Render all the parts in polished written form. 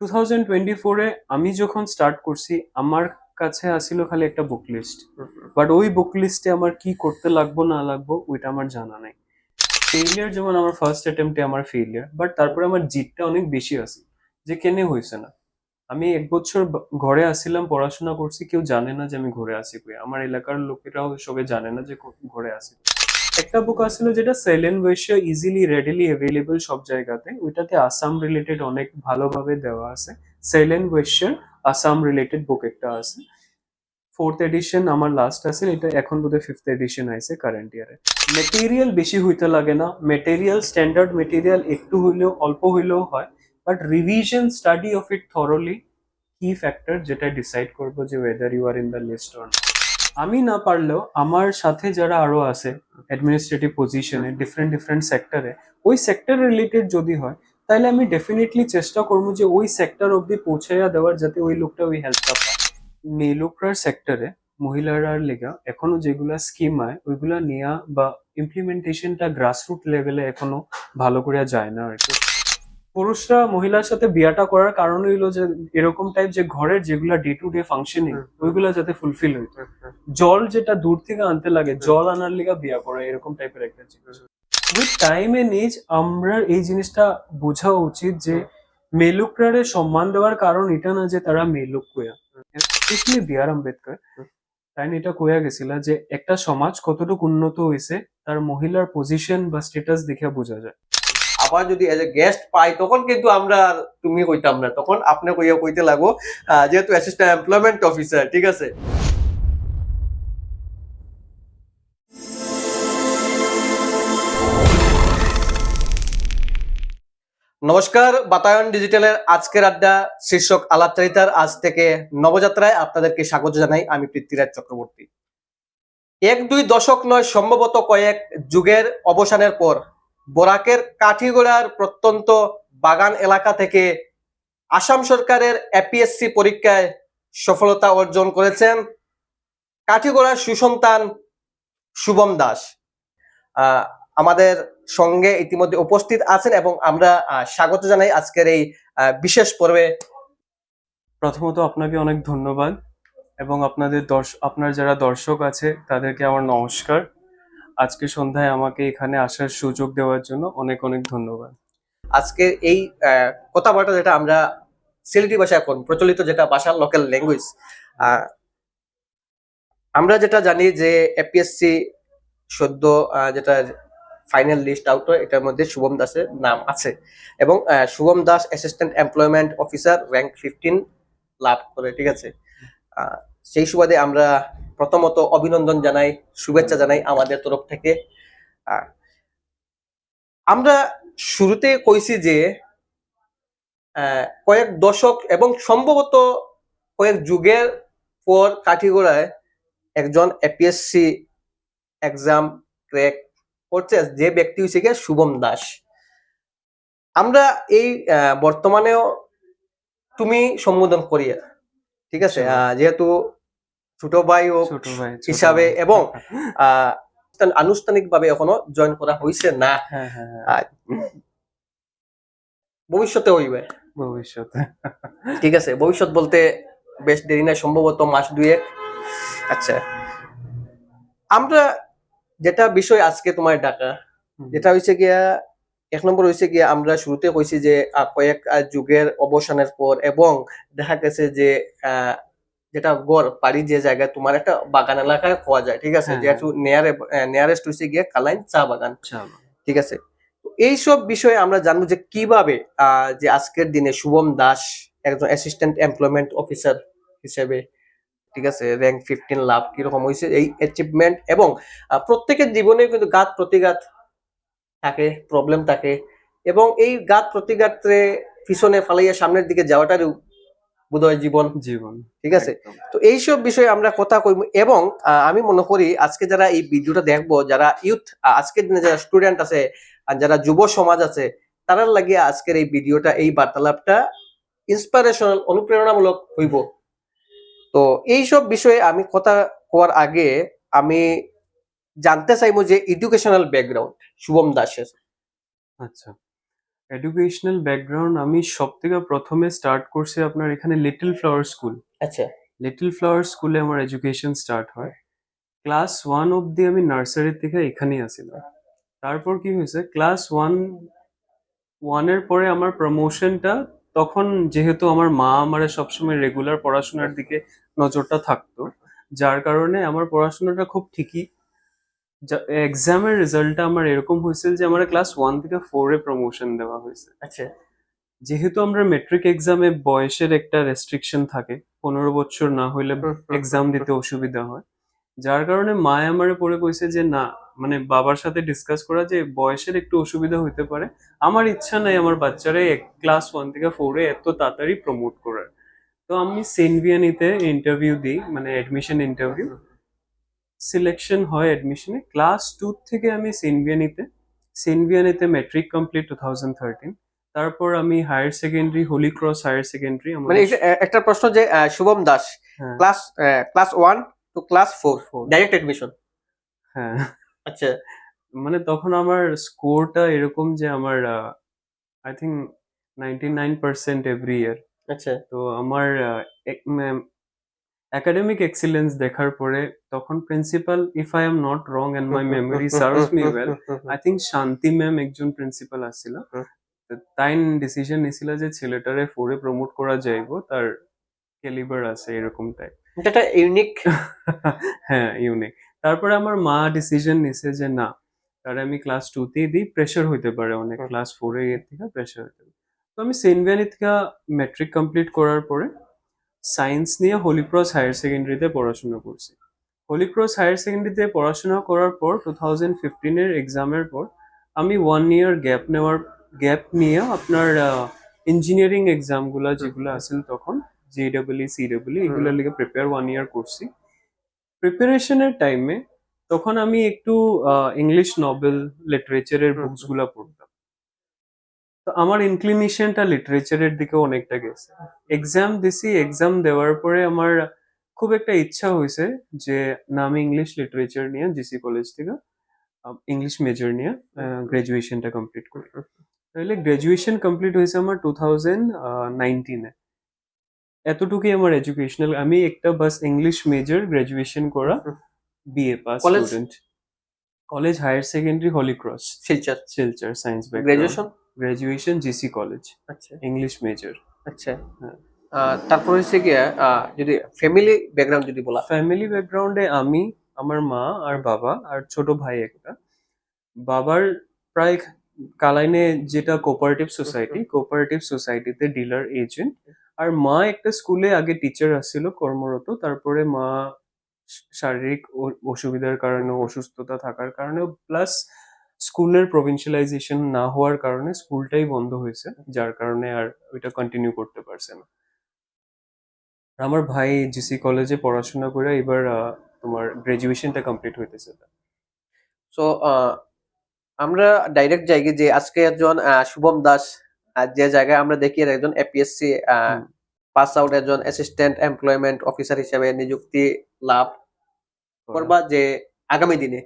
2024 এ আমি যখন স্টার্ট করছি আমার কাছে আসিল খালি একটা বুক লিস্ট। বাট ওই বুক লিস্টে আমার কি করতে লাগবো না লাগবো ওইটা আমার জানা নাই। ফেইলিয়ার যেমন আমার ফার্স্ট অ্যাটেম্পটে আমার ফেইলিয়ার, বাট তারপরে আমার জিতটা অনেক বেশি আছে যে কেনে হয়েছে না। আমি 1 বছর ঘরে আসছিলাম, পড়াশোনা করছি, কেউ জানে না যে আমি ঘরে আসি কই। আমার এলাকার লোকেরাও সবে জানে না যে ঘরে আসি। একটা বুক আসছিল যেটা সেলেন ওয়েশে ইজিলি রেডিলি অ্যাভেলেবল সব জায়গাতে, ওইটাতে আসাম রিলেটেড অনেক ভালোভাবে দেওয়া আছে। সেলেন ওয়েশের আসাম রিলেটেড বুক একটা আছে, 4th এডিশন আমার লাস্ট আছে, এটা এখন বোধহয় 5th এডিশন আইছে কারেন্ট ইয়ারে। মেটেরিয়াল বেশি হইতে লাগে না, মেটেরিয়াল স্ট্যান্ডার্ড মেটেরিয়াল একটু হইলেও অল্প হইলেও হয়, but revision study of it thoroughly কি ফ্যাক্টর যেটা ডিসাইড করবো যে whether you are in the list or not. আমি না পারলেও আমার সাথে যারা আরো আছে অ্যাডমিনিস্ট্রেটিভ পজিশনে ডিফারেন্ট ডিফারেন্ট সেক্টরে, ওই সেক্টর রিলেটেড যদি হয় তাহলে আমি ডেফিনেটলি চেষ্টা করবো যে ওই সেক্টর অব্দি পৌঁছাইয়া দেওয়ার, যাতে ওই লোকটা ওই হেল্পটা পায়। মেয়ে সেক্টরে মহিলারার লেগা এখনো যেগুলা স্কিম আয় ওইগুলা নেওয়া বা ইমপ্লিমেন্টেশনটা গ্রাসরুট লেভেলে এখনো ভালো করে যায় না আর কি। পুরুষরা মহিলার সাথে বিয়াটা করার কারণ হইলো যে এরকম টাইপ যে ঘরের যেগুলা ডে টু ডে ফাংশনিং ওইগুলা যাতে ফুলফিল হইতো। জল যেটা দূর থেকে আনতে লাগে, জল আনার লিগা বিয়া করা, এরকম টাইপের একটা জিনিস। উইথ টাইম এন্ড এজ আমরা এই জিনিসটা বোঝা উচিত যে মেলুকরারে সম্মান দেওয়ার কারণ এটা না যে তারা মেলুক কোয়া, স্পেশালি বি আর আম্বেদকর তাই এটা কইয়া গেছিলা যে একটা সমাজ কতটুকু উন্নত হয়েছে তার মহিলার পজিশন বা স্ট্যাটাস দেখে বোঝা যায়। আবার যদি এজ এ গেস্ট পাই তখন কিন্তু আমরা তুমি কইতাম না, তখন আপনি কইয়া কইতে লাগো, যেহেতু অ্যাসিস্ট্যান্ট এমপ্লয়মেন্ট অফিসার, ঠিক আছে। নমস্কার, বাতায়ন ডিজিটালের আজকের আড্ডা শীর্ষক আলাপচারিতার আজ থেকে নবযাত্রায় আপনাদেরকে স্বাগত জানাই। আমি পৃথ্বীরাজ চক্রবর্তী। 1-2 দশক নয়, সম্ভবত কয়েক যুগের অবসানের পর বরাকের কাঠিগড়ার প্রত্যন্ত বাগান এলাকা থেকে আসাম সরকারের এপিএসসি পরীক্ষায় সফলতা অর্জন করেছেন কাঠিগড়ার সুসন্তান শুভম দাস। আমাদের সঙ্গে ইতিমধ্যে উপস্থিত আছেন এবং আমরা স্বাগত জানাই আজকের এই বিশেষ পর্বে। প্রথমত আপনাকে অনেক ধন্যবাদ এবং আপনার যারা দর্শক আছে তাদেরকে আমার নমস্কার। আজকে সন্ধ্যায় আমাকে এখানে আসার সুযোগ দেওয়ার জন্য অনেক অনেক ধন্যবাদ। আজকের এই কথাবার্তা যেটা আমরা সিলেটি ভাষায় এখন প্রচলিত যেটা ভাষা, লোকাল ল্যাঙ্গুয়েজ, আমরা যেটা জানি যে এপিএসসি সদ্য যেটা ফাইনাল লিস্ট আউট হয়, এটার মধ্যে শুভম দাসের নাম আছে এবং Shubham Das assistant employment officer rank 15 লাভ করে, ঠিক আছে। সেই সুবাদে আমরা প্রথমত অভিনন্দন জানাই, শুভেচ্ছা জানাই আমাদের তরফ থেকে। আমরা শুরুতে কইছি যে কয়েক দশক এবং সম্ভবত কয়েক যুগের পর কাঠিগড়ায় একজন এপিএসসি এক্সাম ক্র্যাক করছে যে ব্যক্তি হচ্ছে গিয়ে শুভম দাস। আমরা এই বর্তমানেও তুমি সম্বোধন করি, ঠিক আছে, যেহেতু ছোট ভাই ও হিসাবে এবং আনুষ্ঠানিকভাবে এখনো জয়েন করা হয়েছে না। ভবিষ্যতে হইবে, ভবিষ্যতে, ঠিক আছে। ভবিষ্যৎ বলতে বেশ দেরি নাই, সম্ভবত মাস 2-1। আচ্ছা, আমরা যেটা বিষয় আজকে তোমার ডাকা, যেটা হয়েছে গিয়া 1 নম্বর হয়েছে গিয়া আমরা শুরুতে কইছি যে কয়েক যুগের অবসানের পর এবং দেখা গেছে যে যেটা গড় বাড়ি যে জায়গায় তোমার একটা বাগান এলাকায় পাওয়া যায়, ঠিক আছে, যেহেতু নিয়ারেস্ট হয়েছে গিয়ে কালাইন চা বাগান, ঠিক আছে। এইসব বিষয়ে আমরা জানবো যে কিভাবে যে আজকের দিনে শুভম দাস একজন অ্যাসিস্ট্যান্ট এমপ্লয়মেন্ট অফিসার হিসেবে, ঠিক আছে, র্যাঙ্ক 15 লাভ কিরকম হয়েছে, এই অ্যাচিভমেন্ট এবং প্রত্যেকের জীবনে কিন্তু ঘাত প্রতিঘাত থাকে, প্রবলেম থাকে এবং এই ঘাত প্রতিঘাতে পিছনে ফালাইয়া সামনের দিকে যাওয়াটারও বোধহয় জীবন, ঠিক আছে। তো এইসব বিষয়ে আমরা কথা কইব এবং আমি মনে করি আজকে যারা এই ভিডিওটা দেখবো, যারা ইউথ, আজকের দিনে যারা স্টুডেন্ট আছে আর যারা যুব সমাজ আছে, তারার লাগিয়ে আজকের এই ভিডিওটা, এই বার্তালাপটা ইন্সপিরেশনাল, অনুপ্রেরণামূলক হইব। তো এইসব বিষয়ে আমি কথা কোয়ার আগে আমি জানতে চাইবো যে এডুকেশনাল ব্যাকগ্রাউন্ড শুভম দাসের। আচ্ছা, এডুকেশনাল ব্যাকগ্রাউন্ড আমি সব থেকে প্রথমে স্টার্ট করছি আপনার এখানে লিটল ফ্লাওয়ার স্কুল। আচ্ছা। লিটল ফ্লাওয়ার স্কুলে আমার এডুকেশন স্টার্ট হয়। ক্লাস 1 অব্দি আমি নার্সারি থেকে এখানেই আসিলাম। তারপর কি হয়েছে, ক্লাস ওয়ানের পরে আমার প্রমোশনটা, তখন যেহেতু আমার মা আমারে সবসময় রেগুলার পড়াশোনার দিকে নজরটা থাকতো, যার কারণে আমার পড়াশোনাটা খুব ঠিকই, এক্সামের রেজাল্টটা আমার এরকম হয়েছিল যে আমার ক্লাস 1 থেকে 4 এ প্রমোশন দেওয়া হয়েছে। আচ্ছা। যেহেতু আমরা মেট্রিক এক্সামে বয়সের একটা রেস্ট্রিকশন থাকে, 15 বছর না হইলে এক্সাম দিতে অসুবিধা হয়, যার কারণে মায় আমারে পরে কইছে যে না, মানে বাবার সাথে ডিসকাস করা যে বয়সের একটু অসুবিধা হইতে পারে, আমার ইচ্ছা নাই আমার বাচ্চারে ক্লাস 1 থেকে 4 এ এত তাড়াতাড়ি প্রমোট করার। তো আমি সেন্ট ভিয়ানিতে ইন্টারভিউ দিই, মানে অ্যাডমিশন ইন্টারভিউ, সিলেকশন হয় অ্যাডমিশনে। ক্লাস 2 থেকে আমি সেন্ট ভিয়ানিতে মেট্রিক কমপ্লিট 2013। তারপর আমি higher secondary Holy Cross higher secondary মানে আমাদের। একটা প্রশ্ন যে শুভম দাস হ্যাঁ, class class 1 to class 4 4। Direct admission. হ্যাঁ, আচ্ছা। মানে তখন আমার স্কোরটা এরকম যে আমার আই থিঙ্ক 99% এভরি ইয়ার। আচ্ছা। তো আমার একাডেমিক এক্সিলেন্স দেখার পরে তখন principal, if I am not wrong and my memory serves me well, I think Shanti ma'am একজন প্রিন্সিপাল আসছিল। তাই ডিসিশন নিছিল যে ছেলেটারে 4 এ প্রমোট করা যাইব, তার ক্যালিবার আছে এরকম টাইপ। এটা ইউনিক। হ্যাঁ, ইউনিক। তারপরে আমার মা ডিসিশন নিছে যে না, তারে আমি ক্লাস 2 তেই দিই, প্রেশার হইতে পারে অনেক, ক্লাস 4 এ এর থেকে প্রেশার হইতে পারে। তো আমি সেন্ট ভ্যালি থেকে ম্যাট্রিক কমপ্লিট করার পরে সায়েন্স নিয়ে হোলি ক্রস হায়ার সেকেন্ডারিতে পড়াশোনা করছি। হোলি ক্রস হায়ার সেকেন্ডারিতে পড়াশোনা করার পর 2015 এর এক্সামের পর আমি 1 ইয়ার গ্যাপ নিয়ে আপনার ইঞ্জিনিয়ারিং এক্সামগুলো যেগুলো আসেন তখন, জেডব্লিউ সিডব্লিউ এগুলোর লিগে প্রিপেয়ার 1 ইয়ার করছি। প্রিপারেশনের টাইমে তখন আমি একটু ইংলিশ নভেল লিটারেচারের বুকস গুলা পড়তাম। তো আমার ইনক্লিনেশনটা লিটারেচারের দিকে অনেকটা গেছে। এক্সাম দিছি, এক্সাম দেওয়ার পরে আমার খুব একটা ইচ্ছা হয়েছে যে না, আমি ইংলিশ লিটারেচার নিয়ে জিসি কলেজ থেকে ইংলিশ মেজর নিয়ে গ্রাজুয়েশনটা কমপ্লিট করি। তাহলে গ্রাজুয়েশন কমপ্লিট হয়েছে আমার 2019-এ। এতটুকুই আমার এডুকেশনাল। আমি একটা বাস ইংলিশ মেজর, গ্রাজুয়েশন করা, BA pass college? Student. College higher secondary Holy Cross Silchar. Silchar, science background. Graduation? Graduation GC college, আচ্ছা। English major. আচ্ছা। হ্যাঁ। তারপর হচ্ছে গিয়া যদি ফ্যামিলি ব্যাকগ্রাউন্ড যদি বলা। ফ্যামিলি ব্যাকগ্রাউন্ডে আমি, আমার মা আর বাবা আর ছোট ভাই একটা। বাবার প্রায় কালাইনে যেটা কোঅপারেটিভ সোসাইটিতে ডিলার এজেন্ট। আর মা একটা স্কুলে আগে টিচার আসছিল কর্মরত, তারপরে মা শারীরিক অসুবিধার কারণে, অসুস্থতা থাকার কারণে, প্লাস স্কুলের প্রভিনশিয়ালাইজেশন না হওয়ার কারণে স্কুলটাই বন্ধ হয়েছে, যার কারণে আর ওইটা কন্টিনিউ করতে পারছে না। আমার ভাই জিসি কলেজে পড়াশোনা করে এবার তোমার গ্রাজুয়েশনটা কমপ্লিট হইতেছে। সো আমরা ডাইরেক্ট যাই যে আজকে একজন শুভম দাস যে জায়গায় আমরা দেখি এর একজন এপিএসসি হুম। পাস আউট একজন অ্যাসিস্ট্যান্ট এমপ্লয়মেন্ট অফিসার হিসেবে নিযুক্তি লাভ করবা যে আগামী দিনে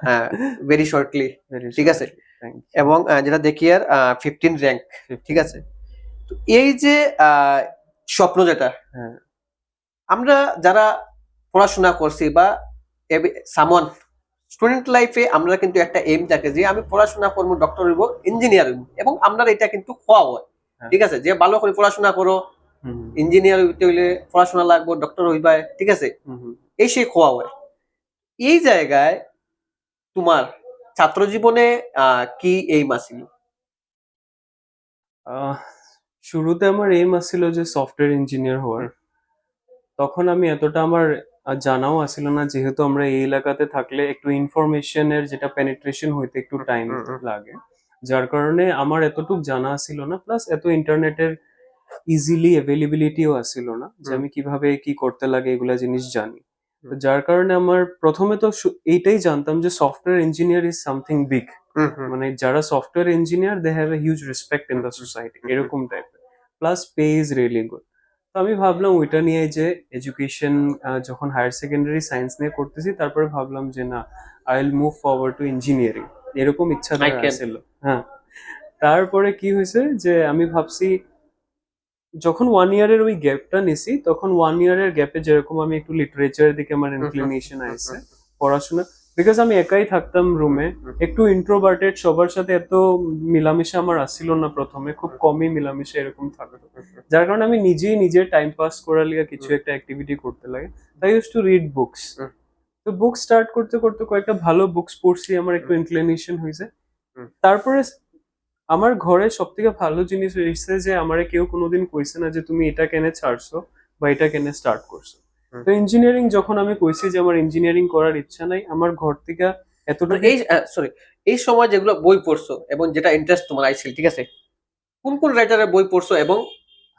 হ্যাঁ, ভেরি শর্টলি। very ঠিক আছে। shortly. Thank you. এবং যেটা দেখি আর 15 র্যাঙ্ক। 15 ঠিক আছে। তো এই যে স্বপ্ন যেটা হ্যাঁ, আমরা যারা পড়াশোনা করছি বা সামন স্টুডেন্ট লাইফে আমরা কিন্তু একটা এম থাকে যে আমি পড়াশোনা করবো, ডক্টর হইব, ইঞ্জিনিয়ার হইব, এবং আমরা এটা কিন্তু খোয়া হয়। হ্যাঁ। ঠিক আছে, যে ভালো করে পড়াশোনা করো, হুম, ইঞ্জিনিয়ার হইতে হইলে পড়াশোনা লাগবে, ডক্টর হইবা, ঠিক আছে, হুম, হুম। এই সেই খোয়া হয়। এই জায়গায় তোমার ছাত্র জীবনে কি এইম আছিল? আহ, শুরুতে আমার এইম আছিল যে সফটওয়্যার ইঞ্জিনিয়ার হওয়ার। তখন আমি এতটা আমার জানাও আসছিল না, যেহেতু আমরা এই এলাকাতে থাকলে একটু ইনফরমেশনের যেটা পেনিট্রেশন হইতে একটু টাইম লাগে, যার কারণে আমার এতটুক জানা ছিল না, প্লাস এত ইন্টারনেটের ইজিলি অ্যাভেলেবিলিটিও আসছিল না যে আমি কিভাবে কি করতে লাগে এগুলা জিনিস জানি। তো যার কারণে আমার প্রথমে তো এইটাই জানতাম যে software engineer is something big, মানে যারা software engineer they have a huge respect in the society, এরকম টাইপের, plus pay is really good. তো আমি ভাবলাম ওইটা নিয়ে যে এডুকেশন, যখন হায়ার সেকেন্ডারি সায়েন্স নিয়ে করতেছি, তারপরে ভাবলাম যে না, I will move forward to engineering, এরকম ইচ্ছা I can. ছিল। হ্যাঁ। তারপরে কি হয়েছে যে আমি ভাবছি যখন 1 ইয়ারের ওই গ্যাপটা নিছি তখন 1 ইয়ারের গ্যাপে যেরকম আমি একটু লিটারেচারের দিকে আমার ইনক্লিনেশন আসছে পড়াশোনা, বিকজ আমি একাই থাকতাম রুমে, একটু ইন্ট্রোভার্টেড, সবার সাথে এত মিলামিশা আমার আসছিল না, প্রথমে খুব কমই মিলামিশা এরকম থাকতো, যার কারণে আমি নিজেই নিজের টাইম পাস করার লিগে কিছু একটা অ্যাক্টিভিটি করতে লাগে, তাই ইউজ টু রিড বুকস। তো বুক স্টার্ট করতে করতে কয়েকটা ভালো বুকস পড়ছি, আমার একটু ইনক্লিনেশন হয়েছে। তারপরে আমার ঘরে সব থেকে ভালো জিনিস হয়েছে যে আমারে কেউ কোনোদিন কইছে না যে তুমি এটা কেনে ছাড়ছো বা এটা কেনে স্টার্ট করছো। তো ইঞ্জিনিয়ারিং যখন আমি কইছি যে আমার ইঞ্জিনিয়ারিং করার ইচ্ছা নাই, আমার ঘর থেকে এতটুকু। এই সরি, এই সময় যেগুলো বই পড়ছো এবং যেটা ইন্টারেস্ট তোমার আইছিল, ঠিক আছে, কোন কোন রাইটারের বই পড়ছো এবং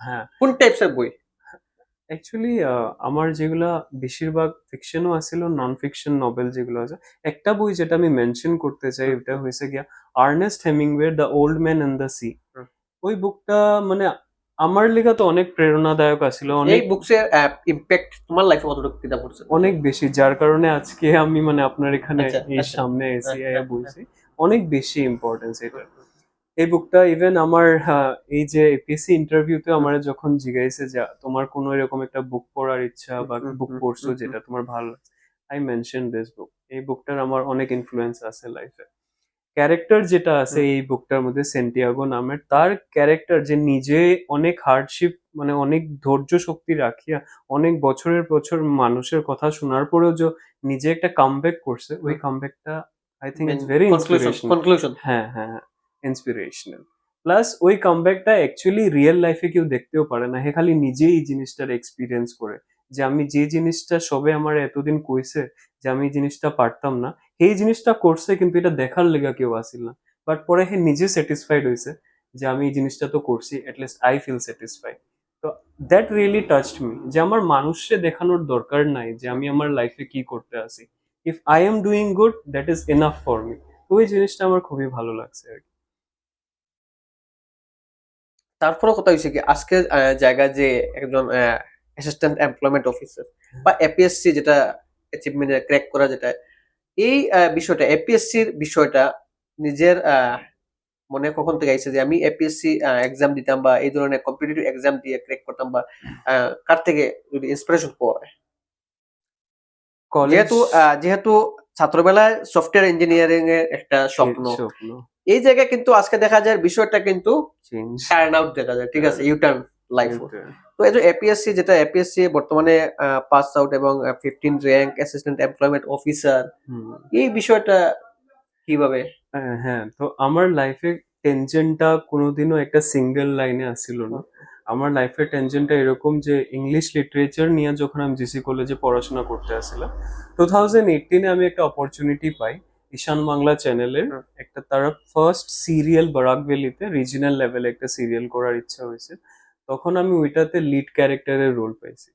হ্যাঁ, কোন টাইপসের বই? অ্যাকচুয়ালি আমার যেগুলা বেশিরভাগ ফিকশনও আছিল, নন ফিকশন নভেল যেগুলো আছে। একটা বই যেটা আমি মেনশন করতে চাই, ওটা হয়েছে গিয়া Ernest Hemingway The Old Man and the Sea. ওই বুকটা মানে আমার লেখা তো অনেক প্রেরণাদায়ক আছিল, এই অনেক বুকসের ইম্প্যাক্ট তোমার লাইফে কতটুকু কিতা পড়ছে? অনেক বেশি, যার কারণে আজকে আমি মানে আপনার এখানে আচ্ছা এই আচ্ছা সামনে এসি আচ্ছা, বইছি। অনেক বেশি ইম্পর্টেন্স এটা। এই বুকটা ইভেন আমার এই যে এপিএসসি ইন্টারভিউতে আমার যখন জিজ্ঞাসে যে তোমার কোনো এরকম একটা বুক পড়ার ইচ্ছা বা বুক পড়ছো যেটা তোমার ভালো লাগছে, আই মেনশন দিস বুক। এই বুকটার আমার অনেক ইনফ্লুয়েন্স আছে লাইফে। ক্যারেক্টার যেটা আছে এই বুকটার মধ্যে, সেন্টিয়াগো নামের, তার ক্যারেক্টার যে নিজে অনেক হার্ডশিপ মানে অনেক ধৈর্য শক্তি রাখিয়া অনেক বছরের বছর মানুষের কথা শোনার পরেও যে নিজে একটা কামব্যাক করছে, ওই কামব্যাকটা I think it's very inspirational. Conclusion. হ্যাঁ হ্যাঁ হ্যাঁ, ইন্সপিরেশনাল। প্লাস ওই কামব্যাকটা অ্যাকচুয়ালি রিয়েল লাইফে কেউ দেখতেও পারে না, হে খালি নিজেই এই জিনিসটার এক্সপিরিয়েন্স করে, যে আমি যে জিনিসটা সবে আমার এতদিন কইছে যে আমি এই জিনিসটা পারতাম না, এই জিনিসটা করছে কিন্তু এটা দেখার লেগা কেউ আসিল না, বাট পরে হে নিজে স্যাটিসফাইড হয়েছে যে আমি এই জিনিসটা তো করছি, অ্যাটলিস্ট আই ফিল স্যাটিসফাইড। তো দ্যাট রিয়েলি টাচড মি, যে আমার মানুষকে দেখানোর দরকার নাই যে আমি আমার লাইফে কি করতে আসি, if I am doing good that is enough for me. তো ওই জিনিসটা আমার খুবই ভালো লাগছে আর কি। তারপরে কথা হয়েছে কি, আজকের জায়গায় যে একজন অ্যাসিস্ট্যান্ট এমপ্লয়মেন্ট অফিসার বা এপিএসসি যেটা অ্যাচিভমেন্ট ক্র্যাক করা, যেটা এই বিষয়টা, এপিএসসির বিষয়টা নিজের মনে কখন থেকে আইছে যে আমি এপিএসসি এক্সাম দিতাম বা এই ধরনের কম্পিটিটিভ এক্সাম দিয়ে ক্র্যাক করতাম, বা কার থেকে যদি ইন্সপিরেশন পাওয়া হয়? কলেজ যেহেতু যেহেতু ছাত্রবেলায় সফটওয়্যার ইঞ্জিনিয়ারিং এর একটা স্বপ্ন, স্বপ্ন এই জায়গায় কিন্তু আজকে দেখা যায় বিষয়টা কিন্তু চেঞ্জ। টার্ন আউট দেখা যায়, ঠিক আছে, ইউটার্ন লাইফ। তো এই যে এপিএসসি, যেটা এপিএসসি বর্তমানে পাস আউট এবং 15 র্যাঙ্ক অ্যাসিস্ট্যান্ট এমপ্লয়মেন্ট অফিসার, এই বিষয়টা কিভাবে? হ্যাঁ, তো আমার লাইফে টেনশনটা কোনোদিনও একটা সিঙ্গেল লাইনে আসছিল না। আমার লাইফের টেনশনটা এরকম যে ইংলিশ লিটারেচার নিয়ে যখন আমি জিসি কলেজে পড়াশোনা করতে আসছিলাম, 2018-এ আমি একটা অপরচুনিটি পাই ঈশান বাংলা চ্যানেলের একটা, তারা ফার্স্ট সিরিয়াল বরাক ভ্যালিতে রিজিনাল লেভেলে একটা সিরিয়াল করার ইচ্ছা হয়েছে। তখন আমি ওইটাতে লিড ক্যারেক্টারের রোল পাইছি।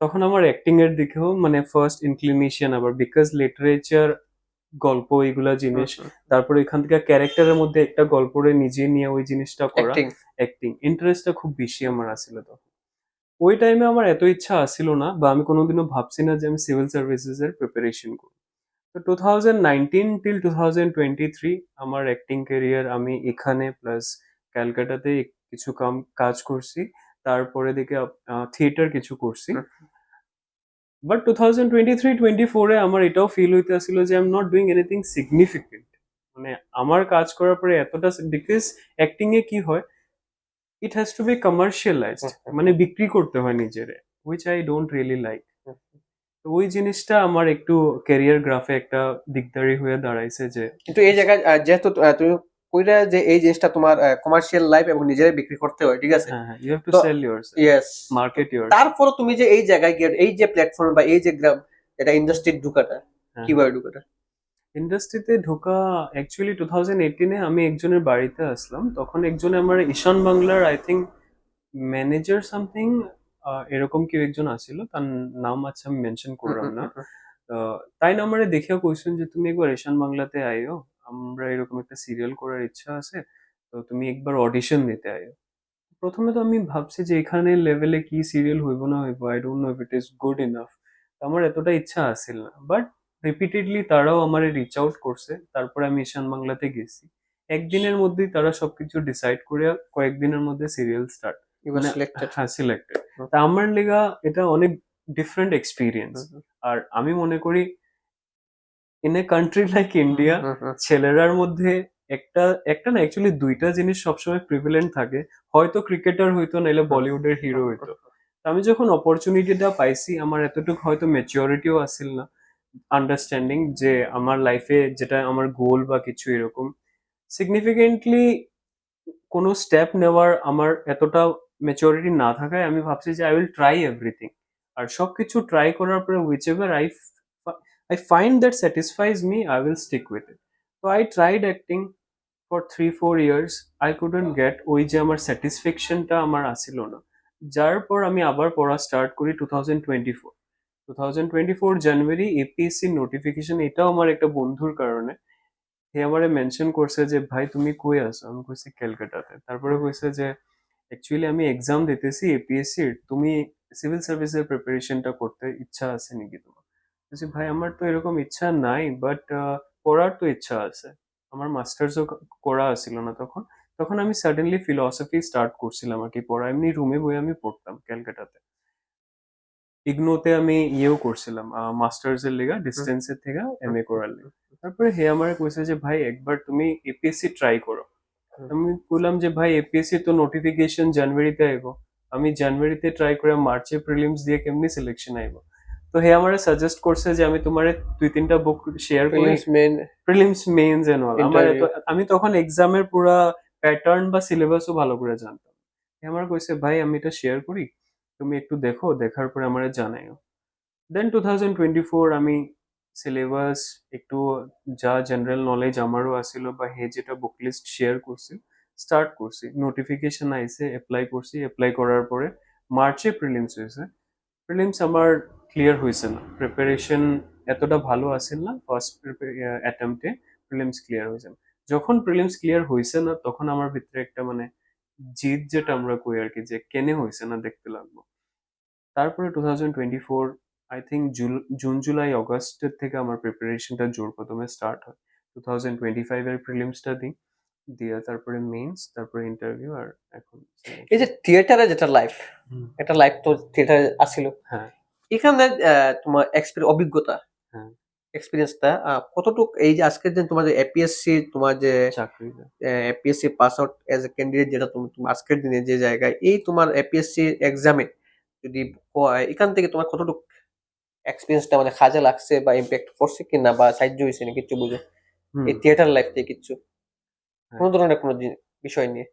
তখন আমার অ্যাক্টিং এর দিকেও মানে ফার্স্ট ইনক্লিনেশন, আবার বিকজ লিটারেচার গল্প এগুলা জিনিস, তারপরে এখান থেকে ক্যারেক্টারের মধ্যে একটা গল্পরে নিজে নিয়ে ওই জিনিসটা করা, অ্যাক্টিং। অ্যাক্টিং ইন্টারেস্টটা খুব বেশি আমার আসছিল তখন। ওই টাইমে আমার এত ইচ্ছা আসছিল না, বা আমি কোনোদিনও ভাবছি না যে আমি সিভিল সার্ভিসেস এর প্রিপারেশন করব। তো 2019 টিল 2023 আমার অ্যাক্টিং ক্যারিয়ার আমি এখানে প্লাস ক্যালকাটাতে কিছু কাজ করছি, তারপরে দিকে থিয়েটার কিছু করছি। বাট 2023-24-এ আমার এটাও ফিল হইতে আসছিল যে I am not doing anything significant, মানে আমার কাজ করার পরে এতটা, বিকজ অ্যাক্টিং এ কি হয়, it has to be commercialized, মানে বিক্রি করতে হয় নিজেরে, which I don't really like. তো ওই জিনিসটা আমার একটু ক্যারিয়ার গ্রাফে একটা দিকদারি হয়ে দাঁড়াইছে যে। কিন্তু এই জায়গায় যেহেতু তুমি কইরা যে এই জিনিসটা তোমার কমার্শিয়াল লাইফ এবং নিজেরে বিক্রি করতে হয়, ঠিক আছে, হ্যাঁ হ্যাঁ, ইউ হ্যাভ টু তো sell yourself, yes, market yourself. তারপরে তুমি যে এই জায়গায় গিয়ে এই যে প্ল্যাটফর্ম বা এই যে গ্রাম, এটা ইন্ডাস্ট্রি ঢুকাটা, হ্যাঁ, কিভাবে ঢুকাটা? ইন্ডাস্ট্রিতে ঢোকা অ্যাকচুয়ালি 2018-এ আমি একজনের বাড়িতে আসলাম, তখন একজনে আমার ঈশান বাংলার আই থিঙ্ক ম্যানেজার সামথিং এরকম কেউ একজন আসছিল, তার নাম আছে আমি মেনশন করলাম না। তাই না আমারে দেখেও কইছেন যে তুমি একবার ঈশান বাংলাতে আইও, আমরা এরকম একটা সিরিয়াল করার ইচ্ছা আছে, তো তুমি একবার অডিশন দিতে আইও। প্রথমে তো আমি ভাবছি যে এখানে লেভেলে কি সিরিয়াল হইব না হইব, I don't know if it is good enough. আমার এতটা ইচ্ছা আসছিল না, বাট রিপিটেডলি তারাও আমার রিচ আউট করছে, তারপরে আমি ঈশান বাংলাতে গেছি। একদিনের মধ্যেই তারা সবকিছু ডিসাইড করে কয়েকদিনের মধ্যে সিরিয়াল স্টার্ট, ইউ ওয়ার মানে সিলেক্টেড। হ্যাঁ সিলেক্টেড। তা আমার লেগা এটা অনেক ডিফারেন্ট এক্সপিরিয়েন্স। আর আমি মনে করি in a country like India ছেলেরার মধ্যে একটা একটা না অ্যাকচুয়ালি দুইটা জিনিস সবসময় প্রিভিলেন্ট থাকে, হয়তো ক্রিকেটার হইতো নাইলে বলিউডের হিরো হইতো। তো আমি যখন অপরচুনিটিটা পাইছি আমার এতটুকু হয়তো ম্যাচিওরিটিও আসিল না, আন্ডারস্ট্যান্ডিং যে আমার লাইফে যেটা আমার গোল বা কিছু এরকম সিগনিফিকেন্টলি কোনো স্টেপ নেওয়ার আমার এতটা ম্যাচিওরিটি না থাকায় আমি ভাবছি যে আই উইল ট্রাই এভরিথিং। আর সবকিছু ট্রাই করার পরে whichever I find that satisfies me I will stick with it. তো I tried acting for 3-4 years, I couldn't get ওই যে আমার স্যাটিসফ্যাকশনটা আমার আসিল না। যার পর আমি আবার পড়া স্টার্ট করি 2024 জানুয়ারি এপিএসসি নোটিফিকেশন, এটাও আমার একটা বন্ধুর কারণে। সে আমারে মেনশন করছে যে ভাই তুমি কই আছো, আমি কইছি ক্যালকাটাতে। তারপরে কইছে যে অ্যাকচুয়ালি আমি এক্সাম দিতেছি এপিএসসির, তুমি সিভিল সার্ভিসের প্রিপারেশনটা করতে ইচ্ছা আছে নাকি তোমার? বলছি ভাই আমার তো এরকম ইচ্ছা নাই, বাট পড়ার তো ইচ্ছা আছে। আমার মাস্টার্সও করা ছিল না তখন। তখন আমি সাডেনলি ফিলসফি স্টার্ট করছিলাম আর কি পড়া, এমনি রুমে বই আমি পড়তাম ক্যালকাটাতে। ইগনোতে আমি ইয়েও করছিলাম মাস্টার্স এর লেগা ডিস্টেন্সের থেকে এমএ করার লেগা। তারপরে হে আমারে কইছে যে ভাই একবার তুমি এপিএসসি ট্রাই করো। আমি বললাম যে ভাই এপিএসসি তো নোটিফিকেশন জানুয়ারিতে আইব, আমি জানুয়ারিতে ট্রাই করে মার্চে প্রিলিমস দিয়ে কেমনি সিলেকশন আইব? তো হে আমারে সাজেস্ট করছে যে আমি তোমারে 2-3টা বুক শেয়ার করি, prelims main prelims mains and all. আমার ইন্টারভিউ। আমি তখন এক্সামের পুরা প্যাটার্ন বা সিলেবাসও ভালো করে জানতাম। হে আমার কইছে ভাই আমি এটা শেয়ার করি, তুমি একটু দেখো, দেখার পরে আমারে জানাইও। দেন 2024 আমি সিলেবাস একটু যা জেনারেল নলেজ আমারও আসিল বা হে যেটা বুক লিস্ট শেয়ার করছি স্টার্ট করছি। নোটিফিকেশন আইছে, অ্যাপ্লাই করছি, অ্যাপ্লাই করার পরে মার্চে প্রিলিমস হয়েছে। প্রিলিমস আমার ক্লিয়ার হয়েছে না, প্রিপারেশন এতটা ভালো আসিল না, ফার্স্ট অ্যাটেম্পটে প্রিলিমস ক্লিয়ার হয়েছে না। যখন প্রিলিমস ক্লিয়ার হয়েছে না তখন আমার ভিতরে একটা মানে জিদ যেটা আমরা কই আর কি, যে কেনে হয়েছে না দেখতে লাগলো। তারপরে 2024 আই থিঙ্ক জুন জুলাই অগস্টের থেকে আমার প্রিপারেশনটা জোর কদমে স্টার্ট হয়। 2025 এর প্রিলিমসটা দিই, দিয়ে তারপরে মেইনস, তারপরে ইন্টারভিউ, আর এখন এই যে থিয়েটারে যেটা লাইফ, হুম, একটা লাইফ তো থিয়েটারে আসিল, হ্যাঁ এখানে তোমার অভিজ্ঞতা, হ্যাঁ এক্সপিরিয়েন্সটা কতটুক, এই যে আজকের দিন তোমার যে এপিএসসি, তোমার যে চাকরি। APS-C pass out as a candidate, যেটা তুমি তুমি আজকের দিনে যে জায়গায়, এই তোমার এপিএসসি এক্সামে যদি হয়, এখান থেকে তোমার কতটুকু এক্সপিরিয়েন্সটা মানে কাজে লাগছে বা ইম্প্যাক্ট করছে কিনা বা সাহায্য হয়েছে না কিছু বুঝে, হুম, এই থিয়েটার লাইফ থেকে কিছু হ্যাঁ। কোনো ধরনের কোনো বিষয় নিয়ে?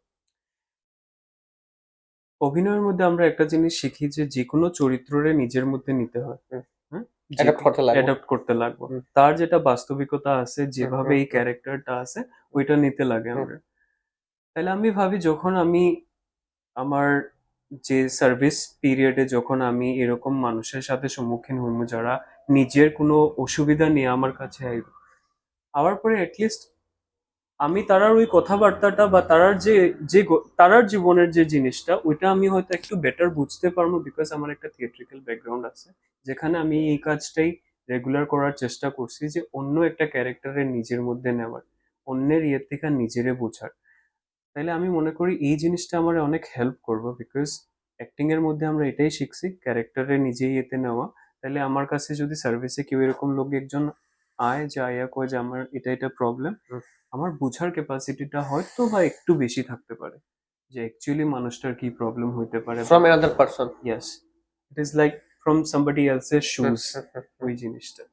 অভিনয়ের মধ্যে আমরা একটা জিনিস শিখি যে যেকোনো চরিত্ররে নিজের মধ্যে নিতে হয়। হুম। হ্যাঁ, অ্যাডাপ্ট করতে লাগবে। অ্যাডাপ্ট করতে লাগবো। হুম, তার যেটা বাস্তবিকতা আছে, হুম, যেভাবে হুম, এই ক্যারেক্টারটা আছে ওইটা নিতে লাগে হুম, আমরা। তাহলে আমি ভাবি যখন আমি আমার যে সার্ভিস পিরিয়ডে যখন আমি এরকম মানুষের সাথে সম্মুখীন হইব যারা নিজের কোনো অসুবিধা নিয়ে আমার কাছে আইব, আওয়ার পরে অ্যাটলিস্ট আমি তারার ওই কথাবার্তাটা বা তারার তারার জীবনের যে জিনিসটা ওইটা আমি হয়তো একটু বেটার বুঝতে পারবো, বিকজ আমার একটা থিয়েট্রিক্যাল ব্যাকগ্রাউন্ড আছে, যেখানে আমি এই কাজটাই রেগুলার করার চেষ্টা করছি, যে অন্য একটা ক্যারেক্টারের নিজের মধ্যে নেওয়ার, অন্যের ইয়ের থেকে নিজেরে বোঝার। তাইলে আমি মনে করি এই জিনিসটা আমার অনেক হেল্প করবে, বিকজ অ্যাক্টিং এর মধ্যে আমরা এটাই শিখছি ক্যারেক্টারে নিজেই এতে নেওয়া। তাহলে আমার কাছে যদি সার্ভিসে কেউ এরকম লোক একজন আয়, যে আয়া কয় যে আমার এটা এটা প্রবলেম, হুম। আমার বুঝার ক্যাপাসিটিটা হয়তো বা একটু বেশি থাকতে পারে, যে অ্যাকচুয়ালি মানুষটার কি প্রবলেম হইতে পারে। From another person. Yes, it is like from somebody এলসের শুজ, ওই জিনিসটা।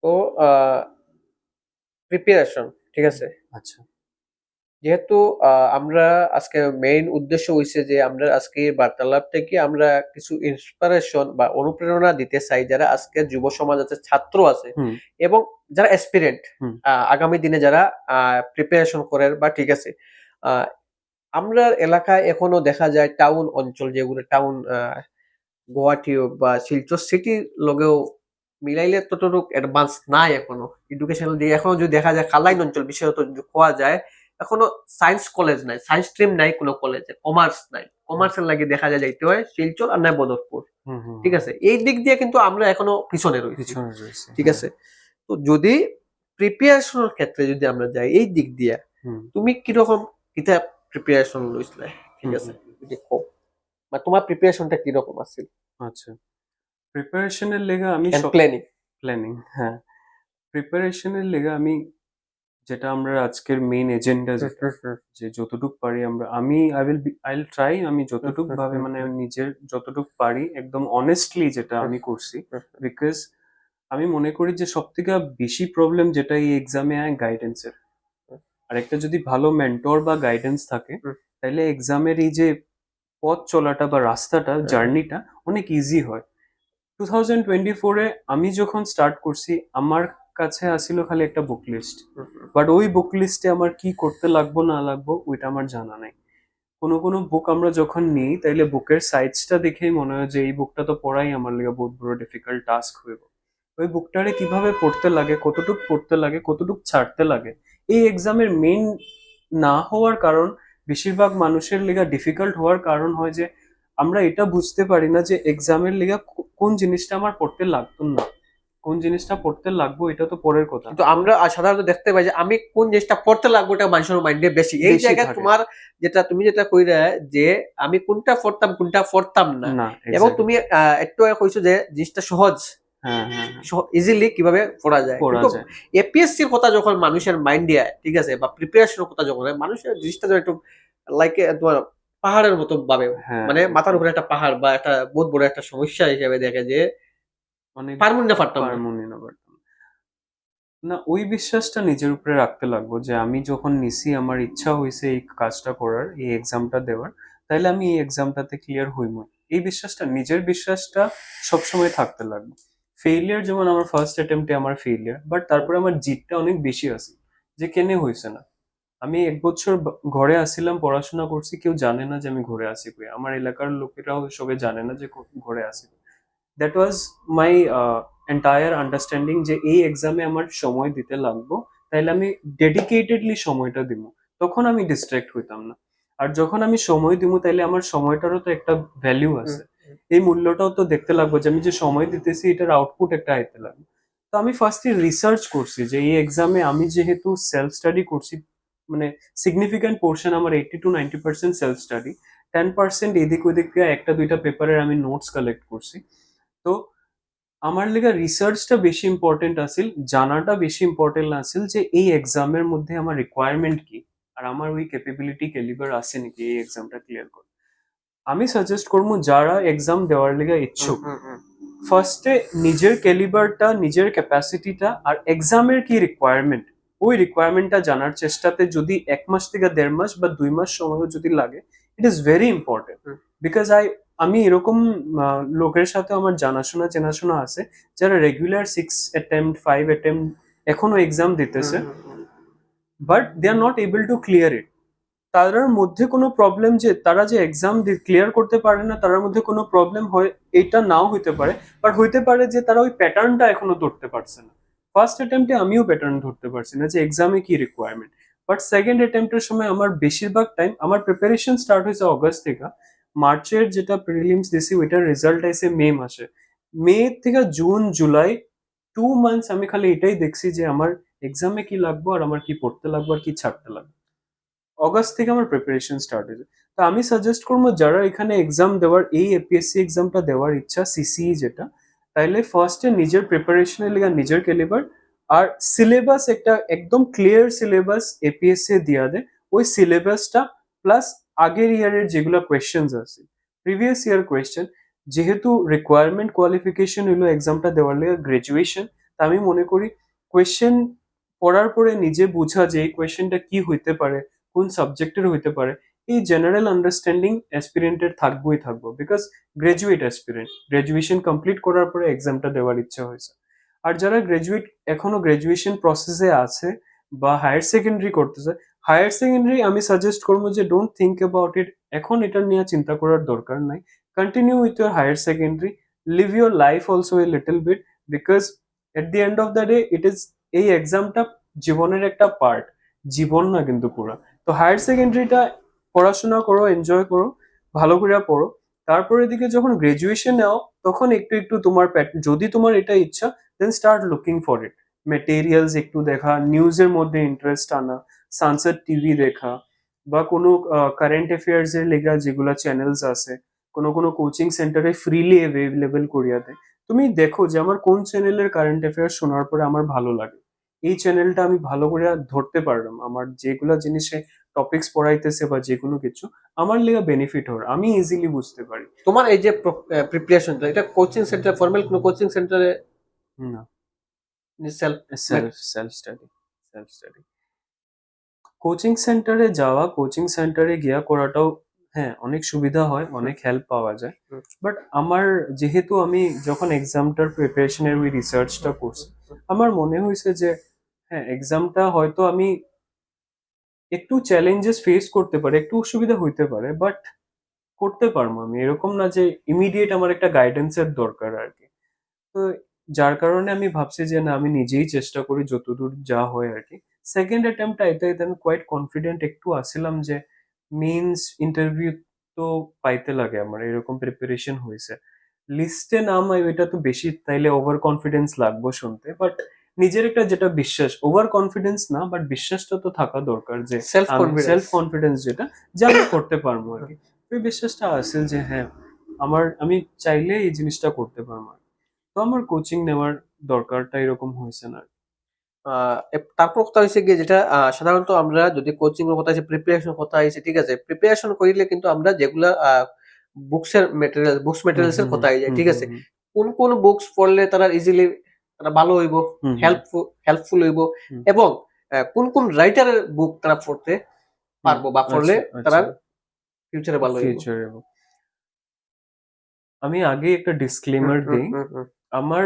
তো প্রিপারেশন, ঠিক আছে, আচ্ছা। যেহেতু আমরা আজকে মেইন উদ্দেশ্য হইছে যে আমরা আজকে এই বার্তালাপ থেকে আমরা কিছু ইন্সপিরেশন বা অনুপ্রেরণা দিতে চাই যারা আজকে যুব সমাজ আছে, ছাত্র আছে, হুম এবং যারা অ্যাসপিরেন্ট হুম আগামী দিনে যারা প্রিপারেশন করেন বা ঠিক আছে। আহ, আমরা এলাকায় এখনো দেখা যায় টাউন অঞ্চল, যেগুলো টাউন, গুয়াহাটি হোক বা শিলচর সিটির লগেও মিলাইলে ততটুক অ্যাডভান্স নাই এখনো এডুকেশনাল দিয়ে। এখনো যদি দেখা যায় কালাইন অঞ্চল বিশেষত যদি কোয়া যায়, এখনো সায়েন্স কলেজ নাই, সায়েন্স স্ট্রিম নাই কোনো কলেজে, কমার্স নাই, কমার্সের লাগে দেখা যায় যাইতে হয় শিলচর আর নাই বদরপুর। হুম হুম ঠিক আছে, এই দিক দিয়ে কিন্তু আমরা এখনো পিছনে রয়েছি। পিছনে রয়েছে, ঠিক হ্যাঁ। আছে, তো যদি প্রিপারেশনের ক্ষেত্রে যদি আমরা যাই এই দিক দিয়ে, হুম তুমি কিরকম কিতাব প্রিপারেশন লইছিলে, ঠিক হুম আছে, হুম। যদি কও বা তোমার প্রিপারেশনটা কিরকম আছে আচ্ছা, প্রিপারেশনের লেগে আমি এন্ড সব প্ল্যানিং? প্ল্যানিং, হ্যাঁ, প্রিপারেশনের লেগে আমি যেটা আমরা আজকের মেইন এজেন্ডা যেটা, যে যতটুক পারি আমি আই উইল ট্রাই, আমি যতটুক ভাবে মানে আমি নিজের যতটুক পারি একদম অনেস্টলি যেটা আমি করছি। বিকজ আমি মনে করি যে সব থেকে বেশি প্রবলেম যেটা এই এক্সামে আয় গাইডেন্সের। আর একটা যদি ভালো মেন্টর বা গাইডেন্স থাকে তাহলে এক্সামের এই যে পথ চলাটা বা রাস্তাটা জার্নিটা অনেক ইজি হয়। 2024-এ আমি যখন স্টার্ট করছি আমার কাছে আসিল খালি একটা বুক লিস্ট, বাট ওই বুক লিস্টে আমার কি করতে লাগবো না লাগবো ওইটা আমার জানা নাই। কোনো কোনো বুক আমরা যখন নিই তাইলে বুকের সাইজটা দেখেই মনে হয় যে এই বুকটা তো পড়াই আমার লেগে বহুত বড় ডিফিকাল্ট টাস্ক হইব। ওই বুকটারে কিভাবে পড়তে লাগে, কতটুক পড়তে লাগে, কতটুক ছাড়তে লাগে, এই এক্সামের মেইন না হওয়ার কারণ, বেশিরভাগ মানুষের লেগা ডিফিকাল্ট হওয়ার কারণ হয় যে আমরা এটা বুঝতে পারি না যে এক্সামের লেগা কোন জিনিসটা আমার পড়তে লাগতো না, কোন জিনিসটা পড়তে লাগবো এটা তো পরের কথা। কিন্তু আমরা সাধারণত দেখতে পাই যে আমি কোন জিনিসটা পড়তে লাগবো এটা মানুষের মাইন্ডে বেশি। এই বেশি জায়গায় থাকে। তোমার তুমি যেটা কইরা যে আমি কোনটা পড়তাম কোনটা পড়তাম না, না, এবং এক্স্যাক্টলি। তুমি একটু আগে কইছো যে জিনিসটা সহজ, হ্যাঁ হ্যাঁ হ্যাঁ, ইজিলি কিভাবে পড়া যায়। পড়া কিন্তু যায়। এপিএসসির কথা যখন মানুষের মাইন্ডে আয়, ঠিক আছে, বা প্রিপারেশনের কথা যখন হয়, মানুষের জিনিসটা যেন একটু লাইক তোমার পাহাড়ের মতো ভাবে, হ্যাঁ, মানে মাথার একদম। উপরে একটা পাহাড় বা একটা বহুত বড় একটা সমস্যা হিসেবে দেখে যে অনেক পারমুন না পারতাম না। পারমুনি না পারতাম না, ওই বিশ্বাসটা নিজের উপরে রাখতে লাগবো যে আমি যখন নিছি আমার ইচ্ছা হয়েছে এই কাজটা করার, এই এক্সামটা দেওয়ার, তাইলে আমি এই এক্সামটাতে ক্লিয়ার হইমই। এই বিশ্বাসটা, নিজের বিশ্বাসটা সবসময় থাকতে লাগবে। ফেইলিয়ার যেমন আমার ফার্স্ট অ্যাটেম্পটে আমার ফেইলিয়ার, বাট তারপরে আমার জিতটা অনেক বেশি আছে যে কেনে হয়েছে না। আমি ১ বছর ঘরে আসছিলাম, পড়াশোনা করছি, কেউ জানে না যে আমি ঘরে আসি কই, আমার এলাকার লোকেরাও সবে জানে না যে ঘরে আসি। That was my entire understanding যে এই এক্সামে আমার সময় দিতে লাগবো, তাইলে আমি ডেডিকেটেডলি সময়টা দিব, তখন আমি ডিস্ট্রাক্ট হইতাম না। আর যখন আমি সময় দিব তাইলে আমার সময়টারও তো একটা ভ্যালু হুম, আছে, এই মূল্যটাও তো দেখতে লাগবো যে আমি যে সময় দিতেছি এটার আউটপুট একটা আইতে লাগবে। তো আমি ফার্স্টে রিসার্চ করছি যে এই এক্সামে আমি যেহেতু সেলফ স্টাডি করছি, মানে সিগনিফিক্যান্ট পোর্শন আমার 80 to 90% সেলফ স্টাডি, 10% এদিক ওদিক দিয়ে একটা দুইটা পেপারের আমি নোটস কালেক্ট করছি। তো আমার লেগে রিসার্চটা বেশি ইম্পর্টেন্ট আছিল, জানাটা বেশি ইম্পর্টেন্ট আছিল যে এই এক্সামের মধ্যে আমার রিকোয়ারমেন্ট কি, আর আমার ওই ক্যাপাবিলিটি ক্যালিবার আছে নাকি এই এক্সামটা ক্লিয়ার করে। আমি সাজেস্ট করবো যারা এক্সাম দেওয়ার লেগে হুম, ইচ্ছুক, হুম, হুম। ফার্স্টে নিজের ক্যালিবারটা, নিজের ক্যাপাসিটিটা আর এক্সামের কি রিকোয়ারমেন্ট, ওই রিকোয়ারমেন্টটা জানার চেষ্টাতে যদি 1 মাস থেকে 1.5 মাস বা 2 মাস সময়ও যদি লাগে, it is very important. Hmm, because আমি এরকম লোকের সাথে আমার জানাশোনা চেনাশোনা আছে যারা রেগুলার 6 অ্যাটেম্প 5 অ্যাটেম্প এখনো এক্সাম হুম, দিতেছে, hmm, hmm. But they are not able to clear it. তারার মধ্যে কোনো প্রবলেম যে তারা যে এক্সাম ক্লিয়ার করতে পারে না, তার মধ্যে কোনো প্রবলেম হয় এটা নাও হইতে পারে, বাট হইতে পারে যে তারা ওই প্যাটার্নটা এখনো ধরতে পারছে না। ফার্স্ট অ্যাটেম্পটে আমিও প্যাটার্ন ধরতে পারছি না যে এক্সামে কি রিকোয়ারমেন্ট, বাট সেকেন্ড অ্যাটেম্পটের সময় আমার বেশিরভাগ টাইম আমার প্রিপারেশন স্টার্ট হয়েছে অগস্ট থেকে। মার্চের যেটা প্রিলিমস দিছি ওইটার রেজাল্ট আইছে মে মাসে। মে থেকে জুন জুলাই 2 মান্থস আমি খালি এটাই দেখছি যে আমার এক্সামে কি লাগবো আর আমার কি পড়তে লাগবো আর কি ছাড়তে লাগবে। অগাস্ট থেকে আমার প্রিপারেশন স্টার্ট হয়েছে। তো আমি সাজেস্ট করবো যারা এখানে এক্সাম দেওয়ার, এই এপিএসসি এক্সামটা দেওয়ার ইচ্ছা, সিসিই যেটা, তাইলে ফার্স্টে নিজের প্রিপারেশনের লিগে নিজের ক্যালিবার আর সিলেবাস, একটা একদম ক্লিয়ার সিলেবাস এপিএসসি দিয়া দেয়, ওই সিলেবাসটা প্লাস আগের ইয়ারের যেগুলো কোয়েশ্চেন্স আছে, প্রিভিয়াস ইয়ার কোয়েশ্চেন, যেহেতু রিকোয়ারমেন্ট কোয়ালিফিকেশন হলো এক্সামটা দেওয়ার লিগে গ্রাজুয়েশন, তা আমি মনে করি কোয়েশ্চেন পড়ার পরে নিজে বোঝা যে এই কোয়েশ্চেনটা কি হইতে পারে, কোন সাবজেক্টের হইতে পারে, এই জেনারেল আন্ডারস্ট্যান্ডিং অ্যাসপিরেন্টের থাকবোই থাকবো। Because graduate aspirant graduation complete করার পরে এক্সামটা দেওয়ার ইচ্ছা হয়েছে। আর যারা গ্রাজুয়েট এখনো গ্রাজুয়েশন প্রসেসে আছে বা হায়ার সেকেন্ডারি করতেছে, হায়ার সেকেন্ডারি আমি সাজেস্ট করবো যে ডোন্ট থিঙ্ক অ্যাবাউট ইট, এখন এটা নিয়ে চিন্তা করার দরকার নাই। Continue with your higher secondary, live your life also a little bit, because at the end of the day it is, এই এক্সামটা জীবনের একটা পার্ট, জীবন না কিন্তু পুরা। তো হায়ার সেকেন্ডারিটা পড়াশোনা করো, এনজয় করো, ভালো করে পড়ো। তারপরে দিকে যখন গ্রাজুয়েশন নাও তখন একটু একটু তোমার যদি তোমার এটা ইচ্ছা, then start looking for it, materials একটু দেখা, নিউজের মধ্যে ইন্টারেস্ট আনা, সানসেট টিভি দেখা বা কোনো কারেন্ট অ্যাফেয়ার্স এর লেগা যেগুলা চ্যানেলস আছে, কোনো কোনো কোচিং সেন্টারে ফ্রিলি অ্যাভেলেবল করিয়া দেয়। তুমি দেখো যে আমার কোন চ্যানেলের কারেন্ট অ্যাফেয়ার্স শোনার পরে আমার ভালো লাগে, এই চ্যানেলটা আমি ভালো করে ধরতে পারলাম, আমার যেগুলা জিনিসে টপিকস পড়াইতেছে বা যে কোনো কিছু আমার লেগা বেনিফিট হয়, আমি ইজিলি বুঝতে পারি। তোমার এই যে প্রিপারেশনটা, এটা কোচিং সেন্টার, ফর্মাল কোনো কোচিং সেন্টারে না, self? Self study, self study. Coaching সেন্টারে যাওয়া, কোচিং সেন্টারে গিয়া করাটাও হ্যাঁ অনেক সুবিধা হয়, অনেক হেল্প পাওয়া যায়। বাট আমার যেহেতু আমি যখন এক্সামটার প্রিপারেশনের ওই রিসার্চটা করছি, আমার মনে হয়েছে যে হ্যাঁ এক্সামটা হয়তো আমি একটু চ্যালেঞ্জেস ফেস করতে পারি, একটু অসুবিধা হইতে পারে, বাট করতে পারবো আমি, এরকম না যে ইমিডিয়েট আমার একটা গাইডেন্সের দরকার আর কি। তো যার কারণে আমি ভাবছি যে না আমি নিজেই চেষ্টা করি যতদূর যা হয় আর কি। সেকেন্ড অ্যাটেম্পটা এতে এতে আমি কোয়াইট কনফিডেন্ট একটু আসছিলাম যে মেন্স ইন্টারভিউ তো পাইতে লাগে, আমার এরকম প্রিপারেশন হয়েছে, লিস্টে নাম হয় ওইটা তো বেশি, তাইলে ওভার কনফিডেন্স লাগবে শুনতে, বাট নিজের একটা যেটা বিশ্বাস, ওভার কনফিডেন্স না বাট বিশ্বাসটা তো থাকা দরকার যে সেলফ আমি কনফিডেন্স। সেলফ কনফিডেন্স যেটা, যে আমি করতে পারবো আর কি। ওই বিশ্বাসটা আছে যে হ্যাঁ আমি চাইলে এই জিনিসটা করতে পারবো। তো আমার কোচিং নেওয়ার দরকারটা এরকম হয়েছে না। তারপর কথা হয়েছে গিয়ে যেটা সাধারণত আমরা যদি কোচিং এর কথা হয়েছে, প্রিপারেশন কথা হয়েছে, ঠিক আছে, প্রিপারেশন করিলে কিন্তু আমরা যেগুলা বুকস হুম ম্যাটেরিয়ালস এর হুম কথা হয়ে যায়, হুম ঠিক হুম আছে। হুম কোন কোন বুকস পড়লে তারা ইজিলি তারা ভালো হইব, হুম হুম হেল্পফুল হইব, হুম এবং কোন কোন রাইটারের বুক তারা পড়তে হুম, পারবো বা পড়লে আচ্ছা তারা আচ্ছা। ফিউচারে ভালো হইব। ফিউচার, আমি আগে একটা হুম ডিসক্লেমার হুম দেই। হুম হুম আমার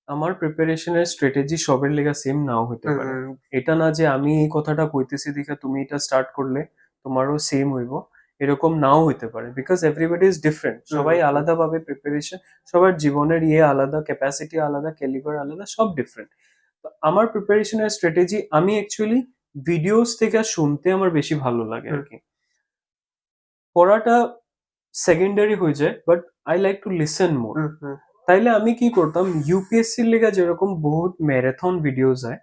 আমার প্রিপারেশনের স্ট্র্যাটেজি সবার লেগা সেম নাও হতে হুম পারে। হুম এটা না যে আমি এই কথাটা কইতেছি দেখে তুমি এটা স্টার্ট করলে তোমারও সেম হইব, এরকম নাও হইতে পারে, বিকজ এভরিবডি ইজ ডিফারেন্ট, হুম সবাই হুম আলাদাভাবে প্রিপারেশন, সবার জীবনের ইয়ে আলাদা, ক্যাপাসিটি আলাদা, ক্যালিবার আলাদা, সব ডিফারেন্ট। তো আমার প্রিপারেশনের স্ট্র্যাটেজি, আমি অ্যাকচুয়ালি ভিডিওস থেকে শুনতে আমার বেশি ভালো লাগে আর হুম কি। পড়াটা সেকেন্ডারি হয়ে যায়, but I like to listen more. Hmm hmm তাইলে আমি কি করতাম, ইউপিএসসির লেগা যেরকম বহুত ম্যারাথন ভিডিওস হয়,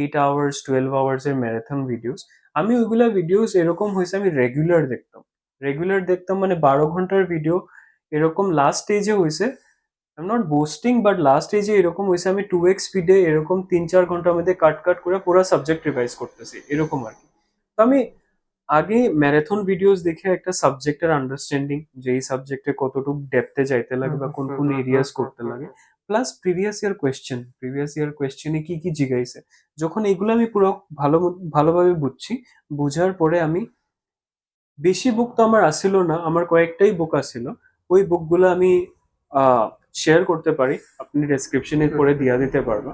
8 আওয়ার্স 12 আওয়ার্স এর ম্যারাথন ভিডিওস, আমি ওইগুলা ভিডিওস এরকম হয়েছে আমি রেগুলার দেখতাম। রেগুলার দেখতাম মানে 12 ঘন্টার ভিডিও এরকম লাস্ট স্টেজে হয়েছে। I am not boosting, but last স্টেজে এরকম হয়েছে আমি 2x স্পিডে এরকম 3-4 ঘন্টার মধ্যে কাট কাট করে পুরো সাবজেক্ট রিভাইজ করতেছি এরকম আর কি। তো আমি আগে ম্যারাথন ভিডিওস দেখে একটা সাবজেক্টের আন্ডারস্ট্যান্ডিং, যে এই সাবজেক্টে কতটুকু ডেপথে যাইতে হুম লাগে বা হুম কোন হুম কোন হুম হুম এরিয়াস হুম করতে হুম লাগে, হুম। প্লাস প্রিভিয়াস ইয়ার কোয়েশ্চেনে কি কি জিগাইছে, যখন এগুলো আমি পুরো ভালোভাবে বুঝছি, বুঝার পরে আমি, বেশি বুক তো আমার আসিল না, আমার কয়েকটাই বুক আসিল, ওই বুকগুলো আমি শেয়ার করতে পারি, আপনি ডেসক্রিপশনে হুম করে হুম। দিয়া দিতে পারবো।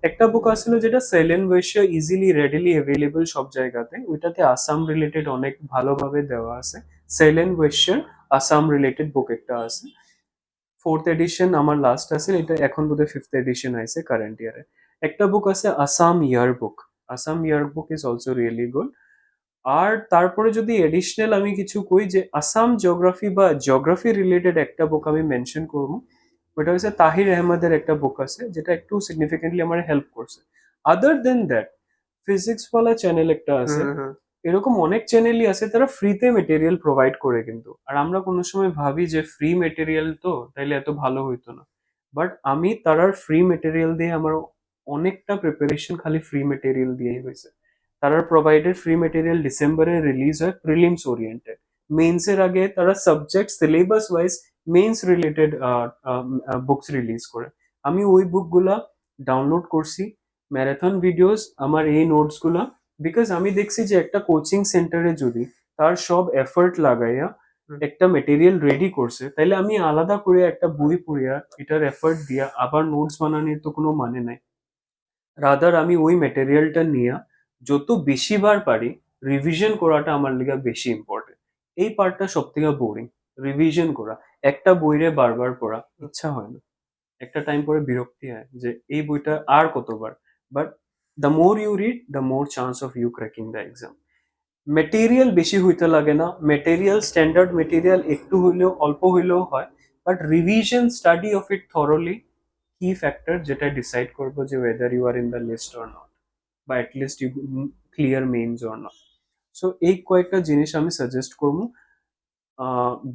একটা বুক আসছিল যেটা সাইলেন্ট বৈশ্য, ইজিলি রেডিলি অ্যাভেলেবল সব জায়গাতে, ওইটাতে আসাম রিলেটেড অনেক ভালোভাবে দেওয়া আছে। সাইলেন্ট বৈশ্যর আসাম রিলেটেড বুক একটা আছে, 4th এডিশন আমার লাস্ট আছে, এটা এখন বোধহয় 5th এডিশন আছে কারেন্ট ইয়ারে। একটা বুক আছে Assam year book, Assam year book is also really good. আর তারপরে যদি এডিশনাল আমি কিছু কই, যে আসাম জিওগ্রাফি বা জিওগ্রাফি রিলেটেড একটা বুক আমি মেনশন করবো, ওটা হচ্ছে তাহির আহমেদের একটা বুক আছে যেটা একটু সিগনিফিকেন্টলি আমার হেল্প করছে। আদার দেন দ্যাট, ফিজিক্স ওয়ালা চ্যানেল একটা হুম আছে, হুম হুম। এরকম অনেক চ্যানেলই আছে, তারা ফ্রিতে মেটেরিয়াল প্রোভাইড করে কিন্তু, আর আমরা কোনো সময় ভাবি যে ফ্রি মেটেরিয়াল তো তাইলে এত ভালো হইতো না, বাট আমি তারার ফ্রি মেটেরিয়াল দিয়ে আমার অনেকটা প্রিপারেশন খালি ফ্রি মেটেরিয়াল দিয়েই হয়েছে। তারার প্রোভাইডেড ফ্রি মেটেরিয়াল ডিসেম্বরে রিলিজ হয় প্রিলিমস ওরিয়েন্টেড, মেইনসের আগে তারা subject syllabus wise means related books release করে। আমি ওই বুকগুলা ডাউনলোড করছি, ম্যারাথন ভিডিওস আমার এই নোটস গুলা, বিকজ আমি দেখছি যে একটা কোচিং সেন্টারে যদি তার সব এফর্ট লাগাইয়া হুম। একটা মেটেরিয়াল রেডি করছে, তাহলে আমি আলাদা করে একটা বই পড়িয়া এটার এফর্ট দিয়া আবার নোটস বানানোর তো কোনো মানে নাই। রাদার আমি ওই মেটেরিয়ালটা নিয়ে যত বেশি বার পারি রিভিশন করাটা আমার লিগা বেশি ইম্পর্টেন্ট। এই পার্টটা সব থেকে বোরিং, রিভিশন করা, একটা বইরে বারবার পড়া ইচ্ছা হয় না, একটা টাইম পরে বিরক্তি হয় যে এই বইটা আর কতবার। But the more you read the more chance of you cracking the exam. Material বেশি হইতে লাগে না, মেটেরিয়াল স্ট্যান্ডার্ড মেটেরিয়াল একটু হইলেও অল্প হইলেও হয়, but revision study of it thoroughly কি ফ্যাক্টর যেটা ডিসাইড করবো যে whether you are in the list or not, বা at least you clear mains or না। সো এই কয়েকটা জিনিস আমি সাজেস্ট করবো।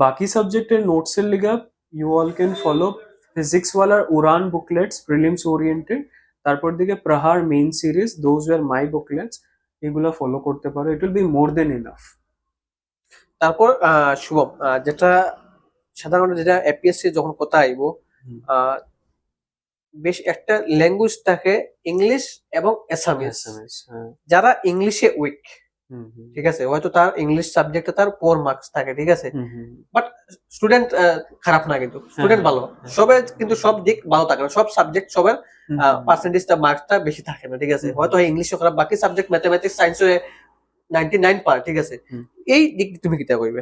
বাকি সাবজেক্টের নোটসের লিগা you all can follow physics ওয়ালার উড়ান বুকলেটস প্রিলিমস ওরিয়েন্টেড, তারপর দিকে Prahar main series, those were my booklets, এগুলা ফলো করতে পারো, it will be more then enough. তারপর শুভম, যেটা সাধারণত যেটা এপিএসসি যখন কথা আইব, আহ, বেশ একটা ল্যাঙ্গুয়েজ থাকে ইংলিশ এবং এসামিস। এসএমএস, হ্যাঁ। যারা ইংলিশে উইক, হুম হুম ঠিক আছে, হয়তো তার ইংলিশ সাবজেক্টে তার 4 মার্কস থাকে, ঠিক আছে, হুম হুম বাট স্টুডেন্ট খারাপ না, কিন্তু স্টুডেন্ট হ্যাঁ, ভালো, হ্যাঁ। সবে কিন্তু সব দিক ভালো থাকে না, সব সাবজেক্ট সবার হুম হুম পার্সেন্টেজটা মার্কসটা বেশি থাকে না, ঠিক আছে, হুম হয়তো ইংলিশে খারাপ, বাকি সাবজেক্ট ম্যাথমেটিক্স সায়েন্সে 99 পার, ঠিক আছে। হুম এই দিক তুমি কিতা কইবে?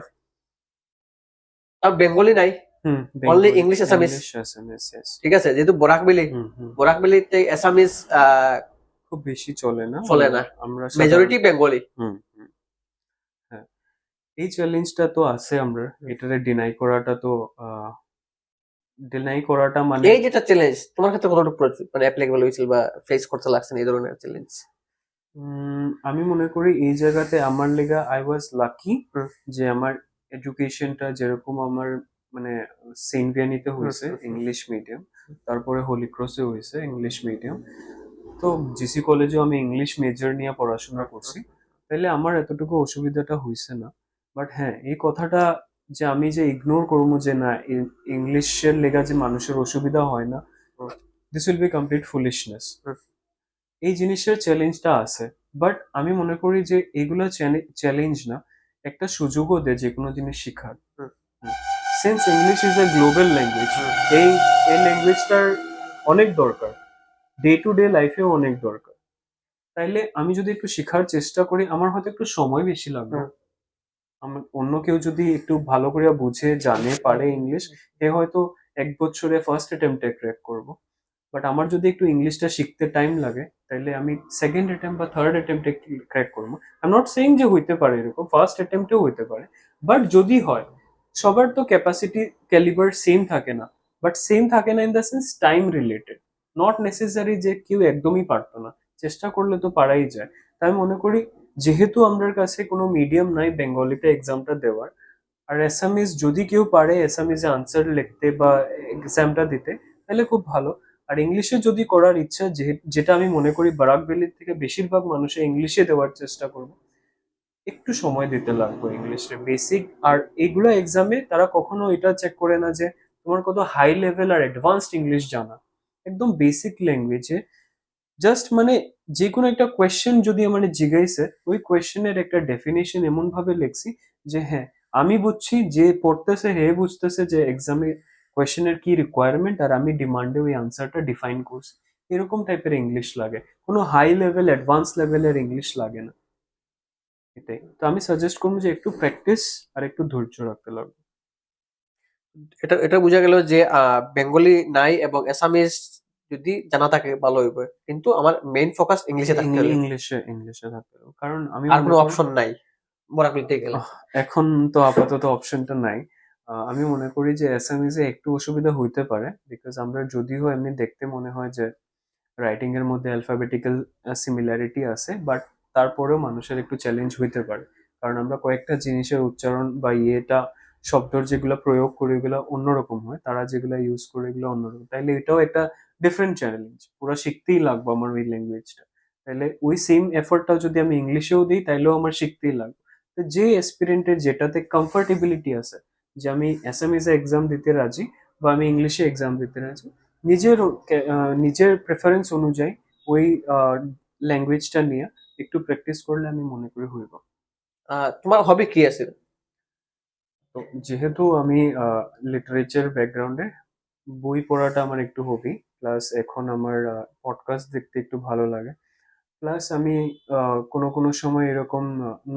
আর বেঙ্গলি নাই, hmm only Bengali, English Assamese, English Assamese, yes. ঠিক আছে, যেহেতু বরাকবিলি, হুম হুম বরাকবিলিতে এসামিস খুব বেশি চলে না, চলে আমরা না, আমরা মেজরিটি সাধারণত। বেঙ্গলি। হুম হুম হ্যাঁ, এই চ্যালেঞ্জটা তো আছে, আমরা এটারে ডিনাই করাটা তো ডিনাই করাটা মানে এই যেটা চ্যালেঞ্জ তোমার ক্ষেত্রে কতটুকু মানে অ্যাপ্লিকেবল হয়েছিল বা ফেস করতে লাগছে না এই ধরনের চ্যালেঞ্জ? আমি মনে করি এই জায়গাতে আমার লেগা আই ওয়াজ লাকি, যে আমার এডুকেশনটা যেরকম আমার মানে সেন্ট ভিয়ানিতে হয়েছে ইংলিশ মিডিয়াম, তারপরে হোলি ক্রসে হয়েছে ইংলিশ মিডিয়াম, তো জিসি কলেজেও আমি ইংলিশ মেজর নিয়ে পড়াশোনা করছি, তাইলে আমার এতটুকু অসুবিধাটা হয়েছে না। বাট হ্যাঁ, এই কথাটা যে আমি যে ইগনোর করবো যে না ইংলিশের লেগা যে মানুষের অসুবিধা হয় না, this will be complete foolishness. এই জিনিসের চ্যালেঞ্জটা আছে, বাট আমি মনে করি যে এগুলো চ্যালেঞ্জ না, একটা সুযোগও দেয় যে কোনো জিনিস শেখার। Since English is a global language, এই এই ল্যাঙ্গুয়েজটার অনেক দরকার, ডে টু ডে লাইফেও অনেক দরকার। তাইলে আমি যদি একটু শেখার চেষ্টা করি, আমার হয়তো একটু সময় বেশি লাগবে। আমার অন্য কেউ যদি একটু ভালো করে বুঝে জানে পারে ইংলিশ, এ হয়তো 1 বছরে ফার্স্ট অ্যাটেম্পটে ক্র্যাক করবো। বাট আমার যদি একটু ইংলিশটা শিখতে টাইম লাগে, তাহলে আমি সেকেন্ড অ্যাটেম্প বা থার্ড অ্যাটেম্পটে ক্র্যাক করবো। আই এম নট সেইং যে হইতে পারে এরকম, ফার্স্ট অ্যাটেম্পটেও হইতে পারে, বাট যদি হয়, সবার তো ক্যাপাসিটি ক্যালিবার সেম থাকে না, বাট সেম থাকে না in the sense time related, not necessary যে কেউ একদমই পারতো না, চেষ্টা করলে তো পারাই যায়। তাই আমি মনে করি যেহেতু আমাদের কাছে কোনো মিডিয়াম নাই বেঙ্গলিতে এক্সামটা দেওয়ার, আর অ্যাসামিজ যদি কেউ পারে অ্যাসামিজে আনসার লিখতে বা এক্সামটা দিতে, তাহলে খুব ভালো। আর ইংলিশে যদি করার ইচ্ছা, যেটা আমি মনে করি বারাক ভ্যালির থেকে বেশিরভাগ মানুষে ইংলিশে দেওয়ার চেষ্টা করবো, একটু সময় দিতে লাগবে ইংলিশে বেসিক। আর এইগুলো এক্সামে তারা কখনো এটা চেক করে না যে তোমার কত হাই লেভেল আর অ্যাডভান্সড ইংলিশ জানা, একদম বেসিক ল্যাঙ্গুয়েজে জাস্ট মানে যে কোনো একটা কোয়েশ্চেন যদি মানে জিজ্ঞাসে, ওই কোয়েশ্চেনের একটা ডেফিনেশন এমন ভাবে লিখছি যে হ্যাঁ, আমি বুঝছি, যে পড়তেছে হে বুঝতেছে যে এক্সামে কোয়েশ্চেনের কি রিকোয়ারমেন্ট, আর আমি ডিমান্ডে ওই আনসারটা ডিফাইন করছি, এরকম টাইপের ইংলিশ লাগে, কোনো হাই লেভেল অ্যাডভান্স লেভেলের ইংলিশ লাগে না। এটাই তো আমি সাজেস্ট করবো যে একটু প্র্যাকটিস আর একটু ধৈর্য রাখতে লাগবে। এটা এটা বোঝা গেল যে বেঙ্গলি নাই এবং এসামিস যদি জানা থাকে ভালো হইবে, কিন্তু আমার মেইন ফোকাস ইংলিশে থাকতে হবে, ইংলিশে ইংলিশে থাকতে হবে, কারণ আমি আর মনে কোনো করি অপশন নাই বরাকবিলিতে গেলে। এখন তো আপাতত অপশনটা নাই। আমি মনে করি যে এসএমএস এ একটু অসুবিধা হইতে পারে, বিকজ আমরা যদিও এমনি দেখতে মনে হয় যে রাইটিং এর মধ্যে অ্যালফাবেটিক্যাল সিমিলারিটি আছে, বাট তারপরেও মানুষের একটু চ্যালেঞ্জ হইতে পারে, কারণ আমরা কয়েকটা জিনিসের উচ্চারণ বা ইয়েটা শব্দর যেগুলো প্রয়োগ করে এগুলো অন্যরকম হয়, তারা যেগুলো ইউজ করে এগুলো অন্যরকম, তাইলে এটাও একটা ডিফারেন্ট চ্যালেঞ্জ, পুরো শিখতেই লাগবে আমার ওই ল্যাঙ্গুয়েজটা। তাইলে ওই সেম এফোর্টটাও যদি আমি ইংলিশেও দিই, তাইলেও আমার শিখতেই লাগবে। তো যে এসপিরেন্টের যেটাতে কমফর্টেবিলিটি আছে, যে আমি এসএমএস এ এক্সাম দিতে রাজি বা আমি ইংলিশে এক্সাম দিতে রাজি, নিজের নিজের প্রেফারেন্স অনুযায়ী ওই ল্যাঙ্গুয়েজটা নিয়ে একটু প্র্যাকটিস করলে আমি মনে করি হইব। তোমার হবি কি আছে? তো যেহেতু আমি লিটারেচার ব্যাকগ্রাউন্ডে, বই পড়াটা আমার একটু হবি, প্লাস এখন আমার পডকাস্ট দেখতে একটু ভালো লাগে, প্লাস আমি কোনো কোনো সময় এরকম,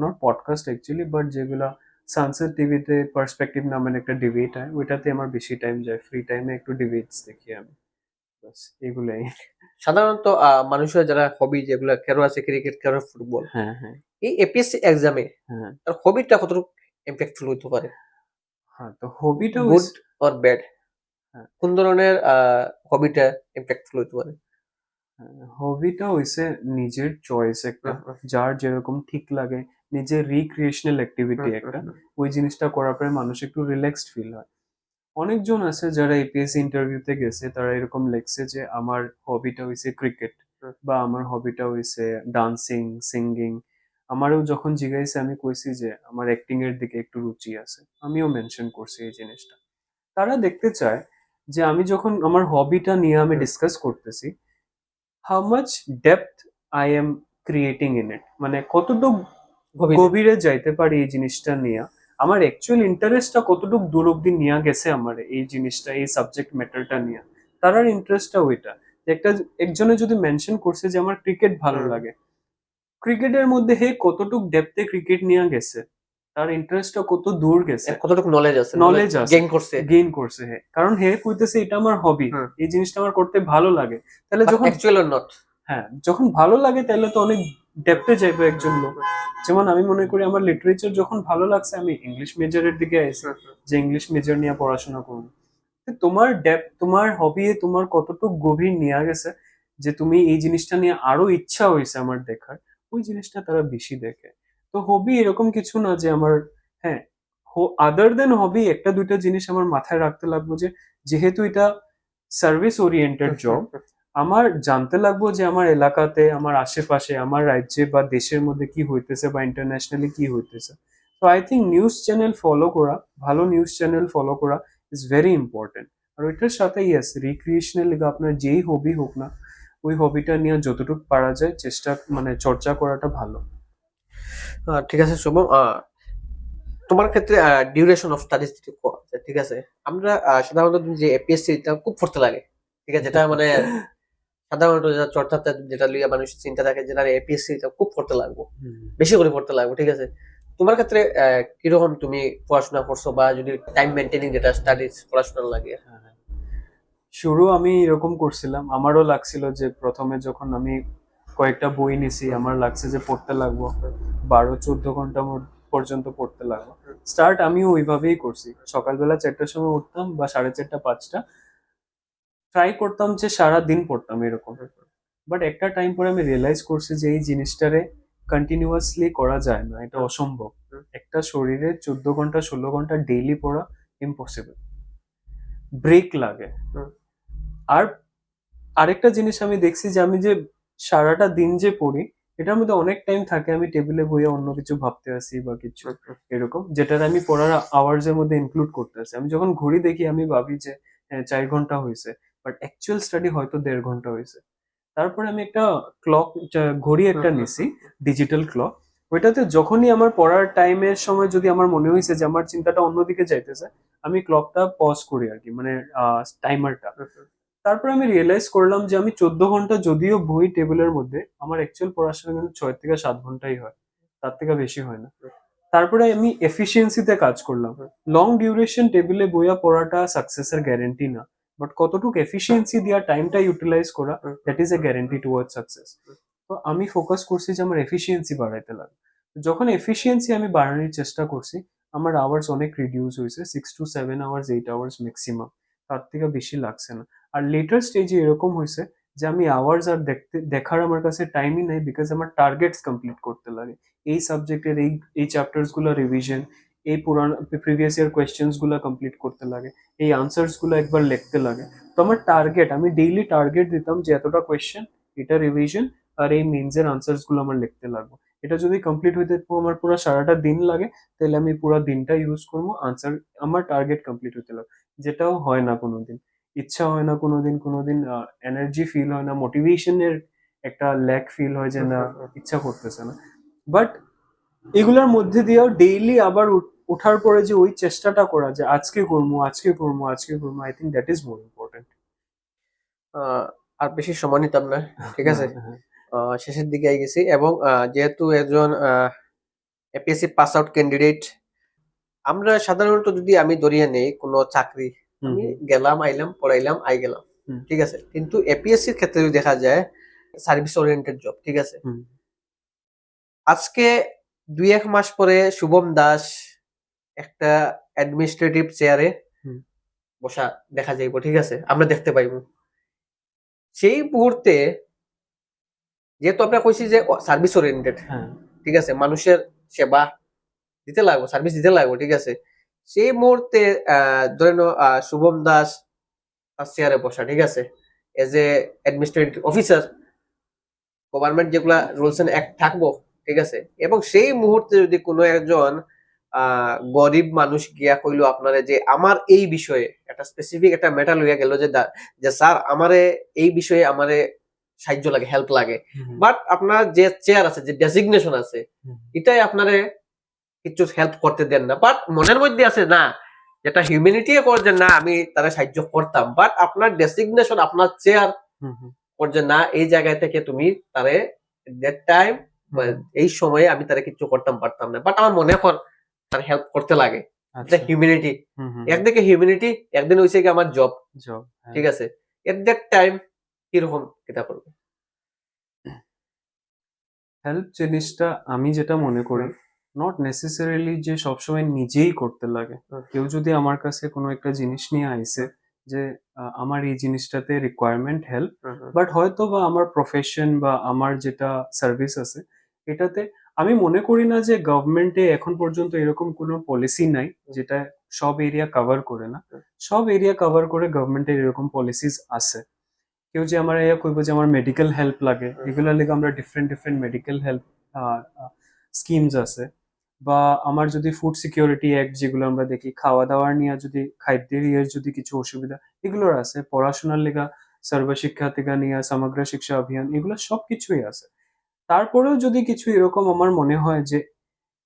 নট পডকাস্ট অ্যাকচুয়ালি, বাট যেগুলা সানসেট টিভিতে পার্সপেক্টিভ নামের একটা ডিবেট হয়, ওইটাতে আমার বেশি টাইম যায়, ফ্রি টাইমে একটু ডিবেটস দেখি আমি, বাস এগুলাই। সাধারণত মানুষের যারা হবি যেগুলো কারো আছে ক্রিকেট, কারো ফুটবল, হ্যাঁ হ্যাঁ এই এপিএসসি এক্সামে হ্যাঁ তার হবিটা কতটুকু ইম্প্যাক্টফুল হতে পারে? হ্যাঁ, তো হবিটা গুড অর ব্যাড? হ্যাঁ, কোন ধরনের হবিটা ইম্প্যাক্টফুল হতে পারে? হবিটা হইছে নিজের চয়েস একটা, যার যেরকম ঠিক লাগে, নিজের রিক্রিয়েশনাল অ্যাক্টিভিটি একটা, ওই জিনিসটা করার পরে মানুষ একটু রিল্যাক্সড ফিল হয়। অনেকজন আছে যারা এপিএসসি ইন্টারভিউতে গেছে, তারা এরকম লেখছে যে আমার হবিটা হইছে ক্রিকেট, বা আমার হবিটা হইছে ডান্সিং, সিঙ্গিং। আমারও যখন জিজ্ঞাসা, আমি কইছি যে আমার অ্যাক্টিং এর দিকে একটু রুচি আছে, আমিও মেনশন করছি এই জিনিসটা। তারা দেখতে চায় যে আমি যখন আমার হবিটা নিয়ে আমি ডিসকাস করতেছি, how much depth I am creating in it, মানে কতটুকু গভীরে যাইতে পারি এই জিনিসটা নিয়ে, আমার অ্যাকচুয়াল ইন্টারেস্টটা কতটুকু দূর অব্দি নিয়ে গেছে আমার এই জিনিসটা, এই সাবজেক্ট ম্যাটারটা নিয়ে। তার ইন্টারেস্টটা ওইটা, যে একটা একজনে যদি মেনশন করছে যে আমার ক্রিকেট ভালো লাগে, ক্রিকেটের মধ্যে হে কতটুক ডেপথে ক্রিকেট নিয়ে গেছে, তার ইন্টারেস্টটা কত দূর গেছে, কতটুকু নলেজ আছে, নলেজ আছে, গেইন করছে। গেইন করছে হে, কারণ হে কইতেছে এটা আমার হবি, এই জিনিসটা আমার করতে ভালো লাগে। তাহলে যখন অ্যাকচুয়ালি নট, হ্যাঁ, যখন ভালো লাগে তাহলে তো অনেক ডেপথে যাইবে একজন লোক। যেমন আমি মনে করি আমার লিটারেচার যখন ভালো লাগছে, আমি ইংলিশ মেজরের দিকে আইছি যে ইংলিশ মেজর নিয়ে পড়াশোনা করবো। তো তোমার ডেপথ, তোমার হবি তোমার কতটুকু গভীর নিয়ে গেছে, যে তুমি এই জিনিসটা নিয়ে আরো ইচ্ছা হয়েছে আমার দেখার, ওই জিনিসটা তারা বেশি দেখে। তো হবি এরকম কিছু না যে আমার, হ্যাঁ, আদার দেন হবি একটা দুইটা জিনিস আমার মাথায় রাখতে লাগবো, যে যেহেতু এটা সার্ভিস ওরিয়েন্টেড জব, আমার জানতে লাগবো যে আমার এলাকাতে, আমার আশেপাশে, আমার রাজ্যে বা দেশের মধ্যে কি হইতেছে বা ইন্টারন্যাশনালি কি হইতেছে। তো I think news channel follow করা, ভালো নিউজ চ্যানেল ফলো করা ইজ ভেরি ইম্পর্টেন্ট। আর ওইটার সাথে ইয়েস, রিক্রিয়েশনাল আপনার যেই হবি হোক না, ওই হবিটা নিয়ে যতটুকু পারা যায় চেষ্টা, মানে চর্চা করাটা ভালো। ঠিক আছে শুভম, তোমার ক্ষেত্রে ডিউরেশন অফ স্টাডিজ ঠিক আছে। আমরা সাধারণত যে এপিএসসি টা খুব পড়তে লাগে, ঠিক আছে, যেটা মানে সাধারণত যেটা চর্চাতে যেটা লিয়ে মানুষ চিন্তা থাকে, যেটা এপিএসসি টা খুব পড়তে লাগবে, বেশি করে পড়তে লাগবে, ঠিক আছে। তোমার ক্ষেত্রে কিরকম তুমি পড়াশোনা করছো, বা যদি টাইম মেনটেনিং যেটা স্টাডিজ পড়াশোনা লাগে? শুরু আমি এরকম করছিলাম, আমারও লাগছিল যে প্রথমে যখন আমি কয়েকটা বই নিছি, আমার লাগছে যে পড়তে লাগবো 12-14 ঘন্টা পর্যন্ত পড়তে লাগলো। স্টার্ট আমিও ওইভাবেই করছি, সকালবেলা 4টার সময় উঠতাম বা 4:30-5টা, ট্রাই করতাম যে সারা দিন পড়তাম এরকম। বাট একটা টাইম পরে আমি রিয়েলাইজ করছি যে এই জিনিসটারে কন্টিনিউয়াসলি করা যায় না, এটা অসম্ভব। একটা শরীরে 14 ঘন্টা 16 ঘন্টা ডেইলি পড়া ইম্পসিবল, ব্রেক লাগে। আর আরেকটা জিনিস আমি দেখছি যে আমি যে সারাটা দিন যে পড়ি, এটার মধ্যে অনেক টাইম থাকে আমি টেবিলে বইয়ে অন্য কিছু ভাবতে আসি বা কিছু এরকম, যেটা আমি পড়ার আওয়ার্স এর মধ্যে ইনক্লুড করতে আসি। আমি যখন ঘড়ি দেখি আমি ভাবি যে হ্যাঁ 4 ঘন্টা হয়েছে, বাট অ্যাকচুয়াল স্টাডি হয়তো 1.5 ঘন্টা হয়েছে। তারপরে আমি একটা ক্লক, ঘড়ি একটা নিছি, ডিজিটাল ক্লক। ওইটাতে যখনই আমার পড়ার টাইমের সময় যদি আমার মনে হয়েছে যে আমার চিন্তাটা অন্যদিকে যাইতেছে, আমি ক্লকটা পজ করি আর কি, মানে টাইমারটা। তারপর আমি রিয়েলাইজ করলাম যে আমি 14 ঘন্টা যদিও বই টেবিলের মধ্যে, আমার অ্যাকচুয়াল পড়াশোনা কিন্তু 6 থেকে 7 ঘন্টাই হয়, তার থেকে বেশি হয় না। তারপরে আমি এফিসিয়েন্সিতে কাজ করলাম। লং ডিউরেশন টেবিলে বইয়া পড়াটা সাকসেসের গ্যারেন্টি না, বাট কতটুকু এফিসিয়েন্সি দিয়া টাইমটা ইউটিলাইজ করা, that is a guarantee toward success. তো আমি ফোকাস করছি যে আমার এফিসিয়েন্সি বাড়াইতে লাগবে। যখন এফিসিয়েন্সি আমি বাড়ানোর চেষ্টা করছি, আমার আওয়ার্স অনেক রিডিউস হয়েছে, 6 to 7 আওয়ার্স, 8 আওয়ার্স ম্যাক্সিমাম, তার থেকে বেশি লাগছে না। আর লেটার স্টেজে এরকম হয়েছে যে আমি আওয়ার্স আর দেখার আমার কাছে টাইমই নাই, বিকজ আমার টার্গেটস কমপ্লিট করতে লাগে। এই সাবজেক্টের এই চ্যাপ্টার্স গুলো রিভিশন, এই পুরানো প্রিভিয়াস ইয়ার কোয়েশ্চেন্স গুলো কমপ্লিট করতে লাগে, এই আনসার্স গুলো একবার লিখতে লাগে। তো আমার টার্গেট, আমি ডেইলি টার্গেট দিতাম যে এতটা কোয়েশ্চেন, এটা রিভিশন, আর এই মেন্স এর আনসার্স গুলো আমার লিখতে লাগবে। এটা যদি কমপ্লিট হইতে আমার পুরো সারাটা দিন লাগে, তাহলে আমি পুরো দিনটা ইউজ করবো আনসার, আমার টার্গেট কমপ্লিট হইতে লাগে। যেটাও হয় না কোনোদিন, ইচ্ছা হয় না কোনোদিন, কোনোদিন এনার্জি ফিল হয় না, মোটিভেশনের একটা ল্যাক ফিল হয় যে না, ইচ্ছা করতেছে না। বাট এগুলোর মধ্যে দিয়েও ডেইলি আবার ওঠার পরে যে ওই চেষ্টাটা করা, যে আজকে করবো, আজকে করবো, আজকে করবো, I think that is more important. আর বেশি সময় নিতাম না, ঠিক আছে। শেষের দিকে আই গেছি, এবং যেহেতু একজন এপিএসসি পাস আউট ক্যান্ডিডেট, আমরা সাধারণত যদি আমি ধরিয়ে নেই কোনো চাকরি, আমি গেলাম আইলাম পড়াইলাম আই গেলাম, ঠিক আছে। কিন্তু এপিএসসি এর ক্ষেত্রে যদি দেখা যায় সার্ভিস ওরিয়েন্টেড জব, ঠিক আছে। আজকে 2-1 মাস পরে শুভম দাস একটা অ্যাডমিনিস্ট্রেটিভ চেয়ারে বসা দেখা যাইব, ঠিক আছে, আমরা দেখতে পাইব। সেই মুহূর্তে যেহেতু আপনার কইছি যে সার্ভিস ওরিয়েন্টেড, হ্যাঁ ঠিক আছে, মানুষের সেবা দিতে লাগবো, সার্ভিস দিতে লাগবো, ঠিক আছে। সেই মুহূর্তে ধরেন শুভম দাস তার চেয়ারে বসা, ঠিক আছে, as a administrative officer, government যেগুলা রুলস এন্ড অ্যাক্ট থাকবো, ঠিক আছে। এবং সেই মুহূর্তে যদি কোনো একজন গরিব মানুষ গিয়া কইলো আপনারে যে আমার এই বিষয়ে একটা স্পেসিফিক একটা ম্যাটার লইয়া গেল যে যে স্যার আমারে এই বিষয়ে আমারে সাহায্য লাগে, হেল্প লাগে, বাট আপনার যে চেয়ার আছে, যে ডেজিগনেশন আছে, এটাই আপনারে কিছু হেল্প করতে দেন না, বাট মনের মধ্যে আছে না যেটা হিউম্যানিটি করে না আমি তারা সাহায্য করতাম, বাট আপনার ডেসিগনেশন, আপনার চেয়ার করছে না এই জায়গায় থেকে তুমি তারে দ্যাট টাইম এই সময়ে আমি তারে কিছু করতাম পারতাম না, বাট আমার মনে কর তার হেল্প করতে লাগে, হিউম্যানিটি। একদিকে হিউম্যানিটি, একদিন হইছে কি আমার জব, ঠিক আছে। এট দ্যাট টাইম কিরকম কিতা করবে? হেল্প জিনিসটা আমি যেটা মনে করি নট নেসেসারিলি যে সবসময় নিজেই করতে লাগে। কেউ যদি আমার কাছে কোনো একটা জিনিস নিয়ে আইছে যে আমার এই জিনিসটাতে রিকোয়ারমেন্ট হেল্প, বাট হয়তো বা আমার প্রফেশন বা আমার যেটা সার্ভিস আছে এটাতে আমি মনে করি না যে গভর্নমেন্টে এখন পর্যন্ত এরকম কোনো পলিসি নাই যেটা সব এরিয়া কভার করে না। সব এরিয়া কভার করে গভর্নমেন্টের এরকম পলিসিস আছে। কেউ যে আমার ইয়া কইব যে আমার মেডিকেল হেল্প লাগে, এগুলোর লেগে আমরা different different medical help schemes আছে। বা আমার যদি ফুড সিকিউরিটি অ্যাক্ট যেগুলো আমরা দেখি, খাওয়া দাওয়ার নিয়ে যদি খাদ্যের ইয়ের যদি কিছু অসুবিধা এগুলোর আছে, পড়াশোনার লেগা সর্বশিক্ষা থেকে নিয়ে সমগ্র শিক্ষা অভিযান, এগুলো সবকিছুই আছে। তারপরেও যদি কিছু এরকম আমার মনে হয় যে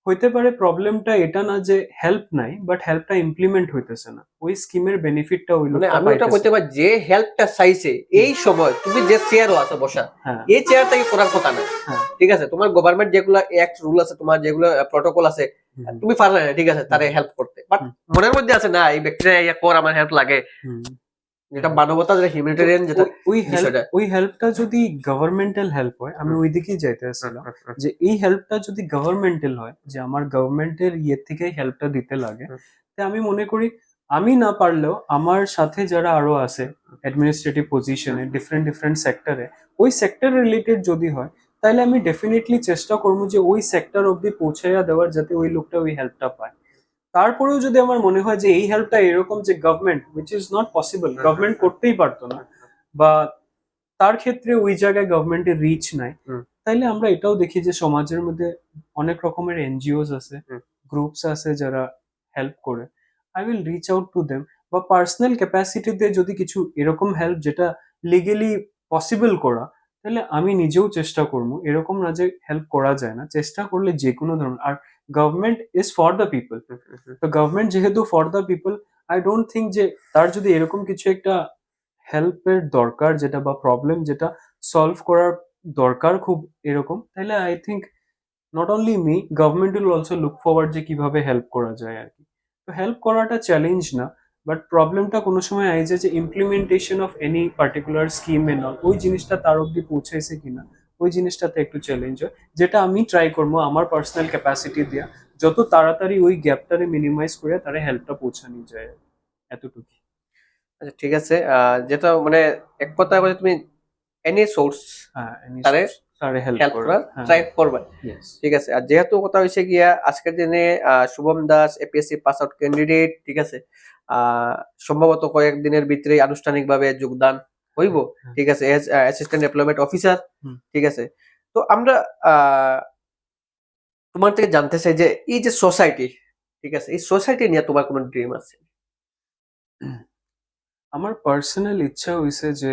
হইতে পারে প্রবলেমটা এটা না যে হেল্প নাই, বাট হেল্পটা ইমপ্লিমেন্ট হইতেছে না, ওই স্কিমের বেনিফিটটা ওই মানে লোকটা আমি ওটা পাইতেছে কইতে পারি যে হেল্পটা চাইছে এই সময় তুমি যে চেয়ারও আছে বসা, হ্যাঁ এই চেয়ারটাকে করার কথা না, হ্যাঁ ঠিক আছে। তোমার গভর্নমেন্ট যেগুলো অ্যাক্ট রুল আছে, তোমার যেগুলো প্রটোকল আছে, তুমি পারবে না, ঠিক আছে, তারে হেল্প করতে, বাট মনের মধ্যে আছে না এই ব্যক্তিরা ইয়া কর আমার হেল্প লাগে, যেটা মানবতা, যেটা হিউম্যানিটেরিয়ান, যেটা বিষয়টা। ওই হেল্পটা যদি গভর্নমেন্টাল হেল্প হয়, আমি ওই দিকেই যাইতে আসছিলাম যে এই হেল্পটা যদি গভর্নমেন্টাল হয়, যে আমার গভর্নমেন্টের ইয়ে থেকে হেল্পটা দিতে লাগে, তা আমি মনে করি আমি না পারলেও আমার সাথে যারা আরো আছে অ্যাডমিনিস্ট্রেটিভ পজিশনে ডিফারেন্ট ডিফারেন্ট সেক্টরে, ওই সেক্টর রিলেটেড যদি হয় তাহলে আমি ডেফিনেটলি চেষ্টা করবো যে ওই সেক্টর অব্দি পৌঁছাইয়া দেওয়ার, যাতে ওই লোকটা ওই হেল্পটা পায়। তারপরেও যদি আমার মনে হয় যে এই হেল্পটা এরকম যে government which is not possible, government করতেই পারতো না, বা তার ক্ষেত্রে ওই জায়গায় গভর্নমেন্টের রিচ নাই, তাইলে আমরা এটাও দেখি যে সমাজের মধ্যে অনেক রকমের এনজিওস আছে, গ্রুপস আছে যারা হেল্প করে। I will reach out to them, বা পার্সোনাল ক্যাপাসিটিতে যদি কিছু এরকম হেল্প যেটা লিগেলি পসিবল করা, তাহলে আমি নিজেও চেষ্টা করবো। এরকম না যে হেল্প করা যায় না, চেষ্টা করলে যে কোনো ধরনের। আর government is for the people, তো গভর্নমেন্ট যেহেতু for the people, I don't think যে তার যদি এরকম কিছু একটা হেল্পের দরকার যেটা বা প্রবলেম যেটা সলভ করার দরকার খুব এরকম, তাহলে I think not only me, government will also look forward যে কিভাবে হেল্প করা যায় আর কি। তো হেল্প করাটা চ্যালেঞ্জ না, বাট প্রবলেমটা কোনো সময় আইছে যে implementation of any particular scheme a null, ওই জিনিসটা তার অব্দি পৌঁছাইছে কিনা, ওই জিনিসটাতে একটু চ্যালেঞ্জ হয়, যেটা আমি ট্রাই করবো আমার পার্সোনাল ক্যাপাসিটি দিয়া যত তাড়াতাড়ি ওই গ্যাপটারে মিনিমাইজ করে তারা হেল্পটা পৌঁছানো যায়, এতটুকু। আচ্ছা ঠিক আছে, যেটা মানে এক কথায় বলে তুমি এনি সোর্স হ্যাঁ তারে তারে হেল্প হেল্প করে, করার হ্যাঁ ট্রাই করবে, ইয়েস। ঠিক আছে। আর যেহেতু কথা হয়েছে গিয়া আজকের দিনে Shubham Das APS-C pass out candidate, ঠিক আছে, সম্ভবত কয়েকদিনের ভিতরে আনুষ্ঠানিকভাবে যোগদান হইব, হ্যাঁ। ঠিক আছে, এজ অ্যাসিস্ট্যান্ট এমপ্লয়মেন্ট অফিসার, হুম। ঠিক আছে। তো আমরা তোমার থেকে জানতে চাই যে এই যে সোসাইটি, ঠিক আছে, এই সোসাইটি নিয়ে তোমার কোনো ড্রিম আছে? আমার পার্সোনাল ইচ্ছা হইছে যে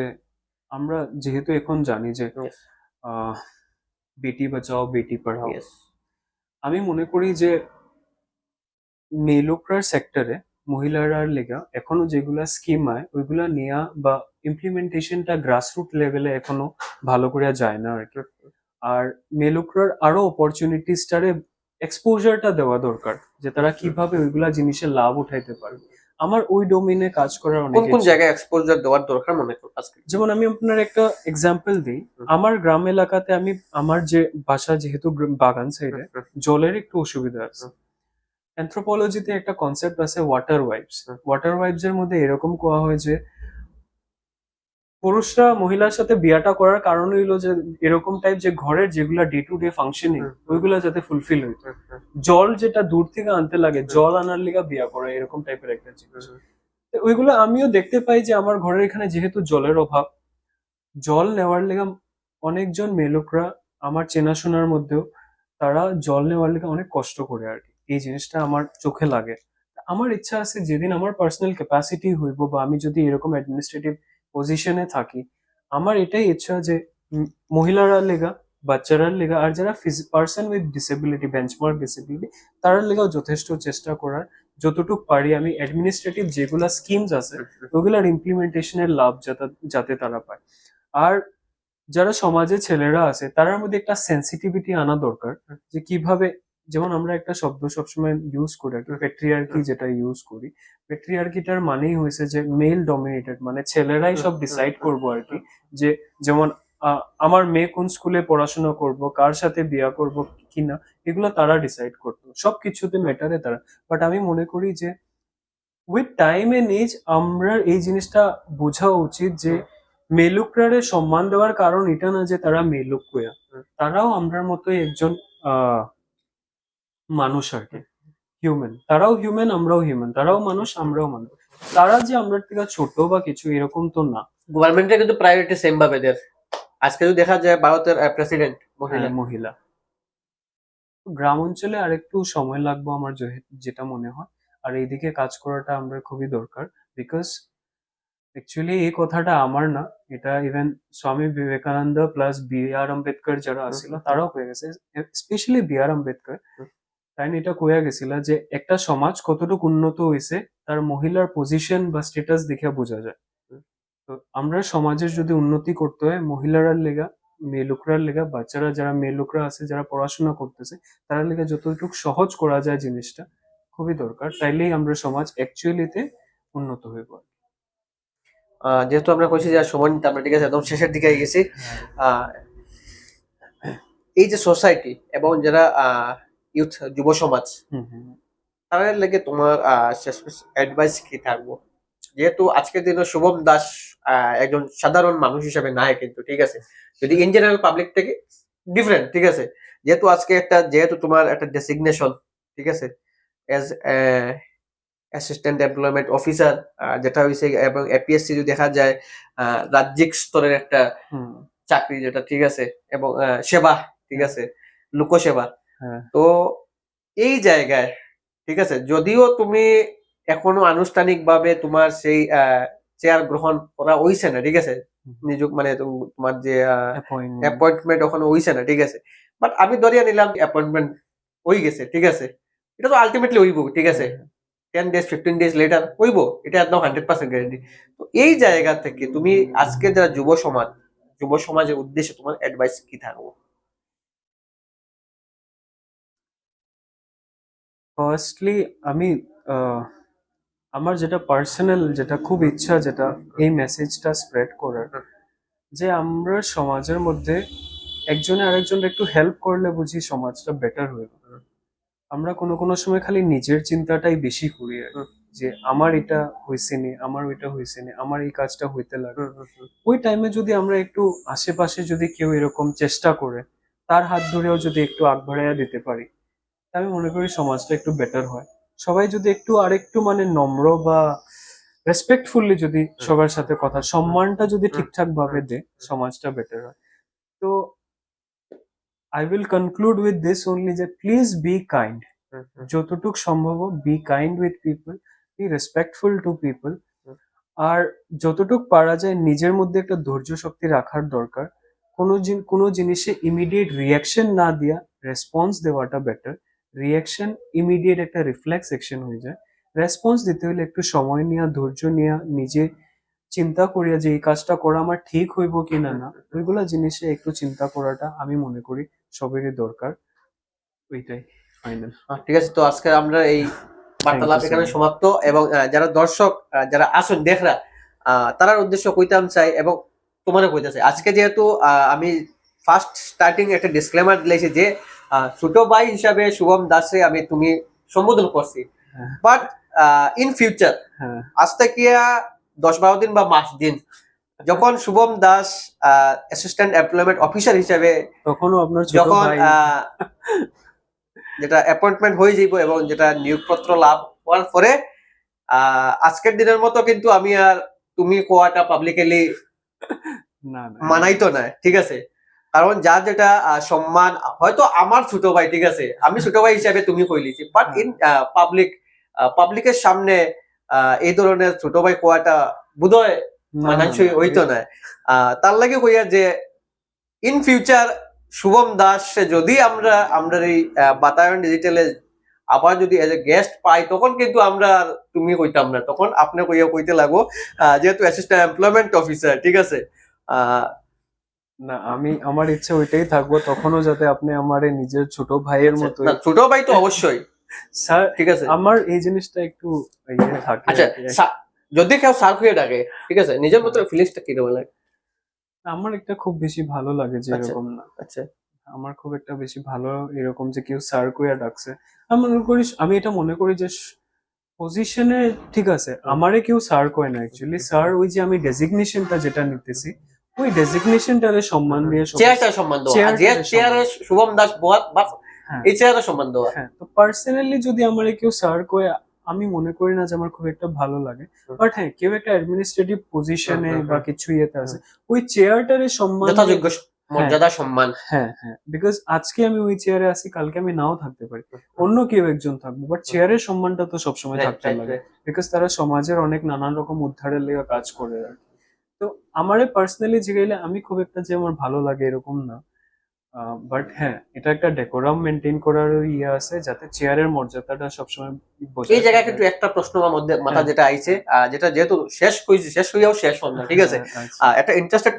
আমরা যেহেতু এখন জানি যে Yes, আহ, বেটি বাঁচাও বেটি পড়াও, yes, আমি মনে করি যে মেলুকরার সেক্টরে মহিলারার লেগা এখনো যেগুলা স্কিম আয় ওইগুলা নেয়া বা ইমপ্লিমেন্টেশনটা গ্রাসরুট লেভেলে এখনো ভালো করে যায় না আর কি। আর মেলুকরার আরো অপরচুনিটিসটারে এক্সপোজারটা দেওয়া দরকার, যে তারা কিভাবে ওইগুলা জিনিসের লাভ উঠাইতে পারে। আমার ওই ডোমেইনে কাজ করার অনেক কোন কোন ইচ্ছা। জায়গায় এক্সপোজার দেওয়ার দরকার মনে করো আজকে? যেমন আমি আপনার একটা এক্সাম্পল দিই, আমার গ্রাম এলাকাতে আমি আমার যে বাসা যেহেতু বাগান সাইডে, জলের একটু অসুবিধা আছে। অ্যানথ্রোপোলজিতে একটা কনসেপ্ট আছে ওয়াটার ওয়াইপস। ওয়াটার ওয়াইপস এর মধ্যে এরকম কোয়া হয় যে পুরুষরা মহিলার সাথে বিয়াটা করার কারণ হইলো যে এরকম টাইপ যে ঘরের যেগুলা ডে টু ডে ফাংশনিং ওইগুলা যাতে ফুলফিল হইতো। জল যেটা দূর থেকে আনতে লাগে, জল আনার লিগা বিয়া করে, এরকম টাইপের একটা জিনিস। তো ওইগুলো আমিও দেখতে পাই যে আমার ঘরের এখানে যেহেতু জলের অভাব, জল নেওয়ার লেগা অনেকজন মেয়ে লোকরা আমার চেনাশোনার মধ্যেও তারা জল নেওয়ার লেগা অনেক কষ্ট করে আর কি। এই জিনিসটা আমার চোখে লাগে। আমার ইচ্ছা আছে যেদিন আমার পার্সোনাল ক্যাপাসিটি হইব বা আমি যদি এরকম অ্যাডমিনিস্ট্রেটিভ পজিশনে থাকি, আমার এটাই ইচ্ছা যে উম, মহিলারা লেগা, বাচ্চারার লেগা, আর যারা person with disability, benchmark disability, তার লেগাও যথেষ্ট চেষ্টা করার, যতটুকু পারি আমি অ্যাডমিনিস্ট্রেটিভ যেগুলা স্কিমস আছে ওগুলার ইমপ্লিমেন্টেশনের লাভ যাতে যাতে তারা পায়। আর যারা সমাজে ছেলেরা আছে তার মধ্যে একটা সেন্সিটিভিটি আনা দরকার যে কিভাবে, যেমন আমরা একটা শব্দ সবসময় ইউজ করি আর কি, পেট্রিয়ার্কি, যেটা ইউজ করি। পেট্রিয়ার্কিটার মানেই হয়েছে যে মেল ডমিনেটেড, মানে ছেলেরাই সব ডিসাইড করবো আর কি। যে যেমন আমার মেয়ে কোন স্কুলে পড়াশোনা করব, কার সাথে বিয়া করব কিনা, এগুলো তারা ডিসাইড করতো, সবকিছুতে ম্যাটারে তারা। বাট আমি মনে করি যে উইথ টাইম এন্ড এজ আমরা এই জিনিসটা বোঝা উচিত যে মেলুকরারে সম্মান দেওয়ার কারণ এটা না যে তারা মেলুক কুয়া, তারাও আমরার মতোই একজন আহ মানুষ আর কি, হিউম্যান। তারাও হিউম্যান, আমরাও হিউম্যান, তারাও মানুষ, আমরাও মানুষ। তারা যে আমরা থেকে ছোট বা কিছু এরকম তো না। গভর্নমেন্টের কিন্তু প্রায়োরিটি সেম ভাবে দেয়। আজকে যদি দেখা যায় ভারতের প্রেসিডেন্ট মহিলা। হ্যাঁ, মহিলা। গ্রাম অঞ্চলে আরেকটু সময় লাগবে আমার যেটা মনে হয়। আর এইদিকে কাজ করাটা আমরা খুবই দরকার, বিকজ অ্যাকচুয়ালি এই কথাটা আমার না, এটা even Swami Vivekananda plus B আর আম্বেদকর যারা আসছিল তারাও হয়ে গেছে, স্পেশালি বি আর আম্বেদকর। তাই এটা কইয়া গেছিল যে একটা সমাজ কতটুকু উন্নত হয়েছে তার মহিলার পজিশন বা স্ট্যাটাস দেখে বোঝা যায়। তো আমরা সমাজের যদি উন্নতি করতে হয়, মহিলারা লেগা, মেয়ে লোকরার লেগা, বাচ্চারা যারা মেয়ে লোকরা আছে যারা পড়াশোনা করতেছে তারা লেগা যতটুকু সহজ করা যায় জিনিসটা খুবই দরকার, তাইলেই আমরা সমাজ অ্যাকচুয়ালিতে উন্নত হইব। যেহেতু আমরা কইছি যে সময় নিতে আমরা ঠিক আছে একদম শেষের দিকে গেছি। আহ, এই যে সোসাইটি এবং যারা ইউথ যুব সমাজ, হুম হুম তাদের লেগে তোমার শেষ অ্যাডভাইস কি থাকবো? যেহেতু আজকের দিনে শুভম দাস একজন সাধারণ মানুষ হিসেবে নাই কিন্তু, ঠিক আছে, যদি ইন জেনারেল পাবলিক থেকে ডিফারেন্ট, ঠিক আছে, যেহেতু আজকে একটা, যেহেতু তোমার একটা ডেসিগনেশন, ঠিক আছে, এজ অ্যাসিস্ট্যান্ট এমপ্লয়মেন্ট অফিসার, যেটা হয়েছে, এবং এপিএসসি যদি দেখা যায় রাজ্যিক স্তরের একটা হুম। চাকরি, যেটা ঠিক আছে, এবং সেবা, ঠিক আছে, লোকসেবা। হ্যাঁ। তো এই জায়গায়, ঠিক আছে, যদিও তুমি এখনো আনুষ্ঠানিক ভাবে তোমার সেই চেয়ার গ্রহণ করা হইছে না, ঠিক আছে, নিযোগ মানে তোমার যে অ্যাপয়েন্টমেন্ট। অ্যাপয়েন্টমেন্ট ওখানে হইছে না, ঠিক আছে, বাট আমি ধরিয়া নিলাম অ্যাপয়েন্টমেন্ট হয়ে গেছে, ঠিক আছে, এটা তো আলটিমেটলি হইব, ঠিক আছে, 10 days 15 days লেটার হইব, এটা একদম 100% গ্যারেন্টি। তো এই জায়গা থেকে তুমি আজকে যারা যুব সমাজ, যুব সমাজের উদ্দেশ্যে তোমার অ্যাডভাইস কি থাকবো? ফার্স্টলি আমি আহ, আমার যেটা পার্সোনাল, যেটা খুব ইচ্ছা, যেটা এই মেসেজটা স্প্রেড করার, যে আমরা সমাজের মধ্যে একজনে আরেকজনকে একটু হেল্প করলে বুঝি সমাজটা বেটার হয়ে যাবে। আমরা কোনো কোনো সময় খালি নিজের চিন্তাটাই বেশি করি আর কি। যে আমার এটা হয়েছে নি, আমার ওইটা হয়েছে নি, আমার এই কাজটা হইতে লাগে। ওই টাইমে যদি আমরা একটু আশেপাশে যদি কেউ এরকম চেষ্টা করে তার হাত ধরেও যদি একটু আগ বাড়াইয়া দিতে পারি, তা আমি মনে করি সমাজটা একটু বেটার হয়। সবাই যদি একটু আরেকটু মানে নম্র বা রেসপেক্টফুলি যদি সবার সাথে কথা, সম্মানটা যদি ঠিকঠাক ভাবে দেয়, সমাজটা বেটার হয়। তো I will conclude with this only যে প্লিজ বি কাইন্ড, যতটুক সম্ভব be kind with people, be respectful to people. আর যতটুক পারা যায় নিজের মধ্যে একটা ধৈর্য শক্তি রাখার দরকার। কোনো জিনিসে ইমিডিয়েট রিয়াকশন না দিয়া রেসপন্স দেওয়াটা বেটার। রিয়াকশন ইমিডিয়েট একটা রিফ্লেক্স অ্যাকশন হয়ে যায়। রেসপন্স দিতে হলে একটু সময় নেওয়া, ধৈর্য নেওয়া, নিজে চিন্তা করিয়া যে এই কাজটা করা আমার ঠিক হইব কিনা না, ওইগুলা জিনিসে একটু চিন্তা করাটা আমি মনে করি সবেরই দরকার। ওইটাই ফাইনাল। ঠিক আছে, তো আজকে আমরা এই বার্তালাপ Thank you so এখানে much. সমাপ্ত। এবং যারা দর্শক, যারা আসুন দেখরা, তারার উদ্দেশ্য কইতাম চাই এবং তোমারও কইতে চাই। আজকে যেহেতু আমি ফার্স্ট স্টার্টিং একটা ডিসক্লেমার দিয়েছি যে ছোট ভাই হিসাবে শুভম দাসে আমি তুমি সম্বোধন করছি, হ্যাঁ। বাট ইন ফিউচার হ্যাঁ। আজ থেকে 10-12 দিন বা মাস দিন যখন Shubham Das assistant employment officer হিসেবে তখনও আপনার ছোট যখন ভাই। যেটা অ্যাপয়েন্টমেন্ট হয়ে যাইব এবং যেটা নিয়োগপত্র লাভ হওয়ার পরে আজকের দিনের মতো কিন্তু আমি আর তুমি কোয়াটা পাবলিকলি না না, মানাইতো না, ঠিক আছে? কারণ যার যেটা সম্মান, হয়তো আমার ছোট ভাই, ঠিক আছে, আমি ছোট ভাই হিসাবে তুমি কইলিছি, বাট ইন পাবলিকের সামনে এই ধরনের ছোট ভাই কোয়াটা বোধহয় না, মানানসই না, হইতো না। তার লাগে কইয়া যে ইন ফিউচার শুভম দাস যদি আমরা এই বাতায়ন ডিজিটালে আবার যদি এজ এ গেস্ট পাই, তখন কিন্তু আমরা আর তুমি কইতাম না, তখন আপনি কইয়া কইতে লাগো, যেহেতু অ্যাসিস্ট্যান্ট এমপ্লয়মেন্ট অফিসার, ঠিক আছে? আহ, না, আমি আমার ইচ্ছে ওইটাই থাকবো তখনও, যাতে আপনি আমার এই নিজের ছোট ভাইয়ের মতোই। না, ছোট ভাই তো অবশ্যই, স্যার, ঠিক আছে। আমার এই জিনিসটা একটু ইয়ে থাকে আচ্ছা, আর কি। যদি কেউ সার হয়ে ডাকে, ঠিক আছে, নিজের মতো ফিলিংসটা কি রকম লাগে? আমার একটা খুব বেশি ভালো লাগে যে আচ্ছা, এরকম না, আচ্ছা, আমার খুব একটা বেশি ভালো এরকম যে কেউ স্যার কইয়া ডাকছে। আমি মনে করি, আমি এটা মনে করি যে পজিশনে ঠিক আছে, আমারে কেউ স্যার কয় না অ্যাকচুয়ালি। স্যার ওই যে আমি ডেজিগনেশনটা যেটা নিতেছি, ওই ডেজিগনেশনটারে সম্মান দিয়ে চেয়ারটা সম্মান দেওয়া, আর যে চেয়ারে শুভম দাস বহাত বা হ্যাঁ, এই চেয়ারে সম্মান দেওয়া। হ্যাঁ। তো পার্সোনালি যদি আমারে কেউ স্যার কয়, আমি মনে করি না যে আমার খুব একটা ভালো লাগে। বাট হ্যাঁ, কেউ একটা অ্যাডমিনিস্ট্রেটিভ পজিশনে বা কিছু ইয়েতে আছে, ওই চেয়ারটারে সম্মান দিয়ে- যথাযোগ্য মর্যাদা সম্মান। হ্যাঁ, হ্যাঁ, বিকজ আজকে আমি ওই চেয়ারে আছি, কালকে আমি নাও থাকতে পারি, অন্য কেউ একজন থাকবো, বাট চেয়ারের সম্মানটা তো সবসময় Right, থাকতে right, লাগে, right. বিকজ তারা সমাজের অনেক নানান রকম উদ্ধারের লেগে কাজ করে আর কি। তো আমারে পার্সোনালি জিগাইলে আমি খুব একটা যে আমার ভালো লাগে এরকম না, বাট হ্যাঁ, এটা একটা ডেকোরাম মেনটেন করার ইয়ে আছে, যাতে চেয়ারের মর্যাদাটা সবসময় এই বজায় জায়গায় থাকে। কিন্তু একটা প্রশ্ন আমার মধ্যে মাথা হ্যাঁ, যেটা আইছে, যেটা যেহেতু শেষ হয়েছে, শেষ হইয়াও শেষ হল না, ঠিক আছে? হ্যাঁ, আচ্ছা। একটা ইন্টারেস্টেড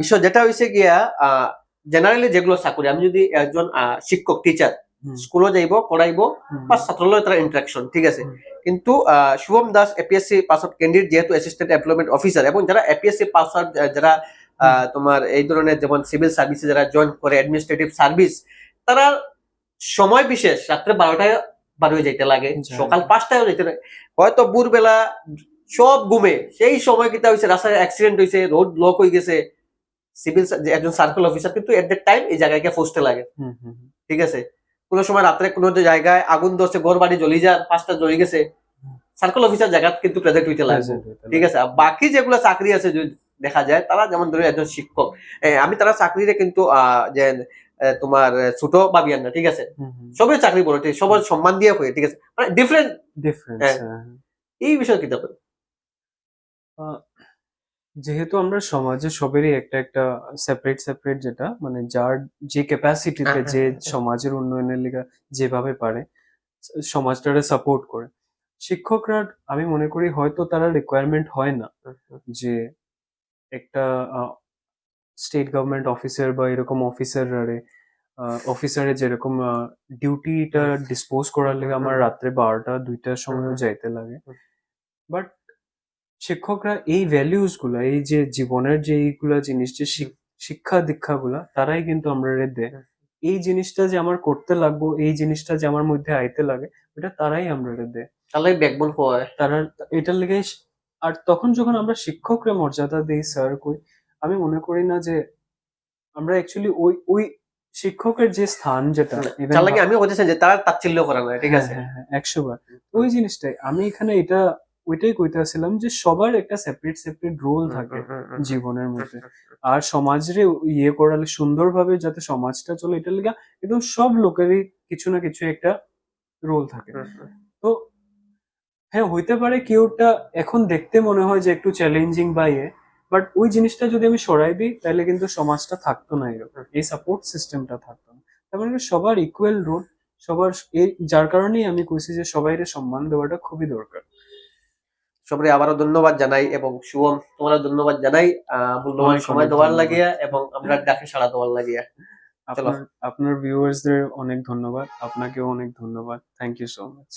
বিষয় যেটা হইছে গিয়া, জেনারেলি যেগুলো চাকরি, আমি যদি একজন শিক্ষক, টিচার, হুম, স্কুলে যাইব, পড়াইবো, হুম, বা ছাত্র লগে তার ইন্টারাকশন, ঠিক আছে। হুম, কিন্তু Shubham Das APS-C pass out candidate, যেহেতু অ্যাসিস্ট্যান্ট এমপ্লয়মেন্ট অফিসার, এবং যারা এপিএসসি পাস আউট, যারা হুম, তোমার এই ধরনের যেমন সিভিল সার্ভিসে যারা জয়েন করে, অ্যাডমিনিস্ট্রেটিভ সার্ভিস, তারা সময় বিশেষ রাত্রে 12টায় বার হয়ে যাইতে লাগে, যাই সকাল হোক। 5টায় যাইতে লাগে, হয়তো ভোরবেলা সব ঘুমে, সেই সময় কিতা হয়েছে, রাস্তায় অ্যাক্সিডেন্ট হয়েছে, রোড ব্লক হয়ে গেছে, সিভিল একজন সার্কেল অফিসার কিন্তু এট দ্যাট টাইম এই জায়গায় গিয়ে পৌঁছতে লাগে, হুম, হুম, হুম, ঠিক আছে? কোনো সময় রাত্রে কোনো জায়গায় আগুন ধরছে, ঘর বাড়ি জ্বলি যায়, 5টা জ্বলি গেছে, হুম, সার্কেল অফিসার জায়গা কিন্তু প্রেজেন্ট হইতে লাগবে, present হইতে ঠিক লাগে। আছে? আর বাকি যেগুলো চাকরি আছে যদি দেখা যায়, তারা যেমন ধরো একজন শিক্ষক, আমি তারা চাকরিরে কিন্তু যে তোমার ছোট ভাবিয়ান না, ঠিক আছে? হুম, হুম, সবাই চাকরি বলে, ঠিক, সবার সম্মান দিয়ে হয়ে, ঠিক আছে, মানে ডিফারেন্ট। ডিফারেন্স। হ্যাঁ, এই বিষয় কি তারপরে? যেহেতু আমরা সমাজে সবেরই একটা একটা সেপারেট সেপারেট, যেটা মানে যার যে ক্যাপাসিটিতে, যে সমাজের উন্নয়নের লিগে যেভাবে পারে সমাজটারে সাপোর্ট করে, শিক্ষকরা আমি মনে করি হয়তো তারা রিকোয়ারমেন্ট হয় না যে একটা স্টেট গভর্নমেন্ট অফিসার বা এরকম অফিসারের যেরকম ডিউটিটা ডিসপোজ করার লেগে আমার রাত্রে 12টা 2টার সময়ও যাইতে লাগে, বাট শিক্ষকরা এই ভ্যালিউস গুলা, এই যে জীবনের যে এইগুলা জিনিস, যে শিক্ষা দীক্ষা গুলা, তারাই কিন্তু আমরা দেয়। এই জিনিসটা যে আমার করতে লাগবো, এই জিনিসটা যে আমার মধ্যে আইতে লাগে, এটা তারাই আমরা দেয়। তাহলে ব্যাকবোন হয়। তারা এটার লেগে আর তখন যখন আমরা শিক্ষকরা মর্যাদা দিই, স্যার কই, আমি মনে করি না যে আমরা অ্যাকচুয়ালি ওই ওই শিক্ষকের যে স্থান যেটা ইভেন। তার লাগে আমিও বলতেছেন যে তারা তাচ্ছিল্য করা নয়, ঠিক হ্যাঁ, আছে? হ্যাঁ, হ্যাঁ, 100 বার। ওই জিনিসটাই আমি এখানে এটা ওইটাই কইতেছিলাম যে সবার একটা সেপারেট সেপারেট রোল থাকে জীবনের মধ্যে, আর সমাজের ইয়ে করালে সুন্দরভাবে যাতে সমাজটা চলে, এটার লেগে একদম সব লোকেরই কিছু না কিছু একটা রোল থাকে। তো হ্যাঁ, হইতে পারে কেউটা এখন দেখতে মনে হয় যে একটু চ্যালেঞ্জিং বা ইয়ে, বাট ওই জিনিসটা যদি আমি সরাই দিই, তাহলে কিন্তু সমাজটা থাকতো না এরকম, এই সাপোর্ট সিস্টেমটা থাকতো না। তার মানে সবার ইকুয়াল রোল, সবার এই, যার কারণেই আমি কইছি যে সবাইরে সম্মান দেওয়াটা খুবই দরকার। সবাই আবারও ধন্যবাদ জানাই, এবং শুভম তোমারও ধন্যবাদ জানাই মূল্যবান অনেক সময় অনেক দেওয়ার ধন্যবাদ। লাগিয়া, এবং আমরা ডাকে সাড়া দেওয়ার লাগিয়া। চলো। আপনার আপনার ভিউয়ার্সদের অনেক ধন্যবাদ, আপনাকেও অনেক ধন্যবাদ, থ্যাংক ইউ সো মাচ।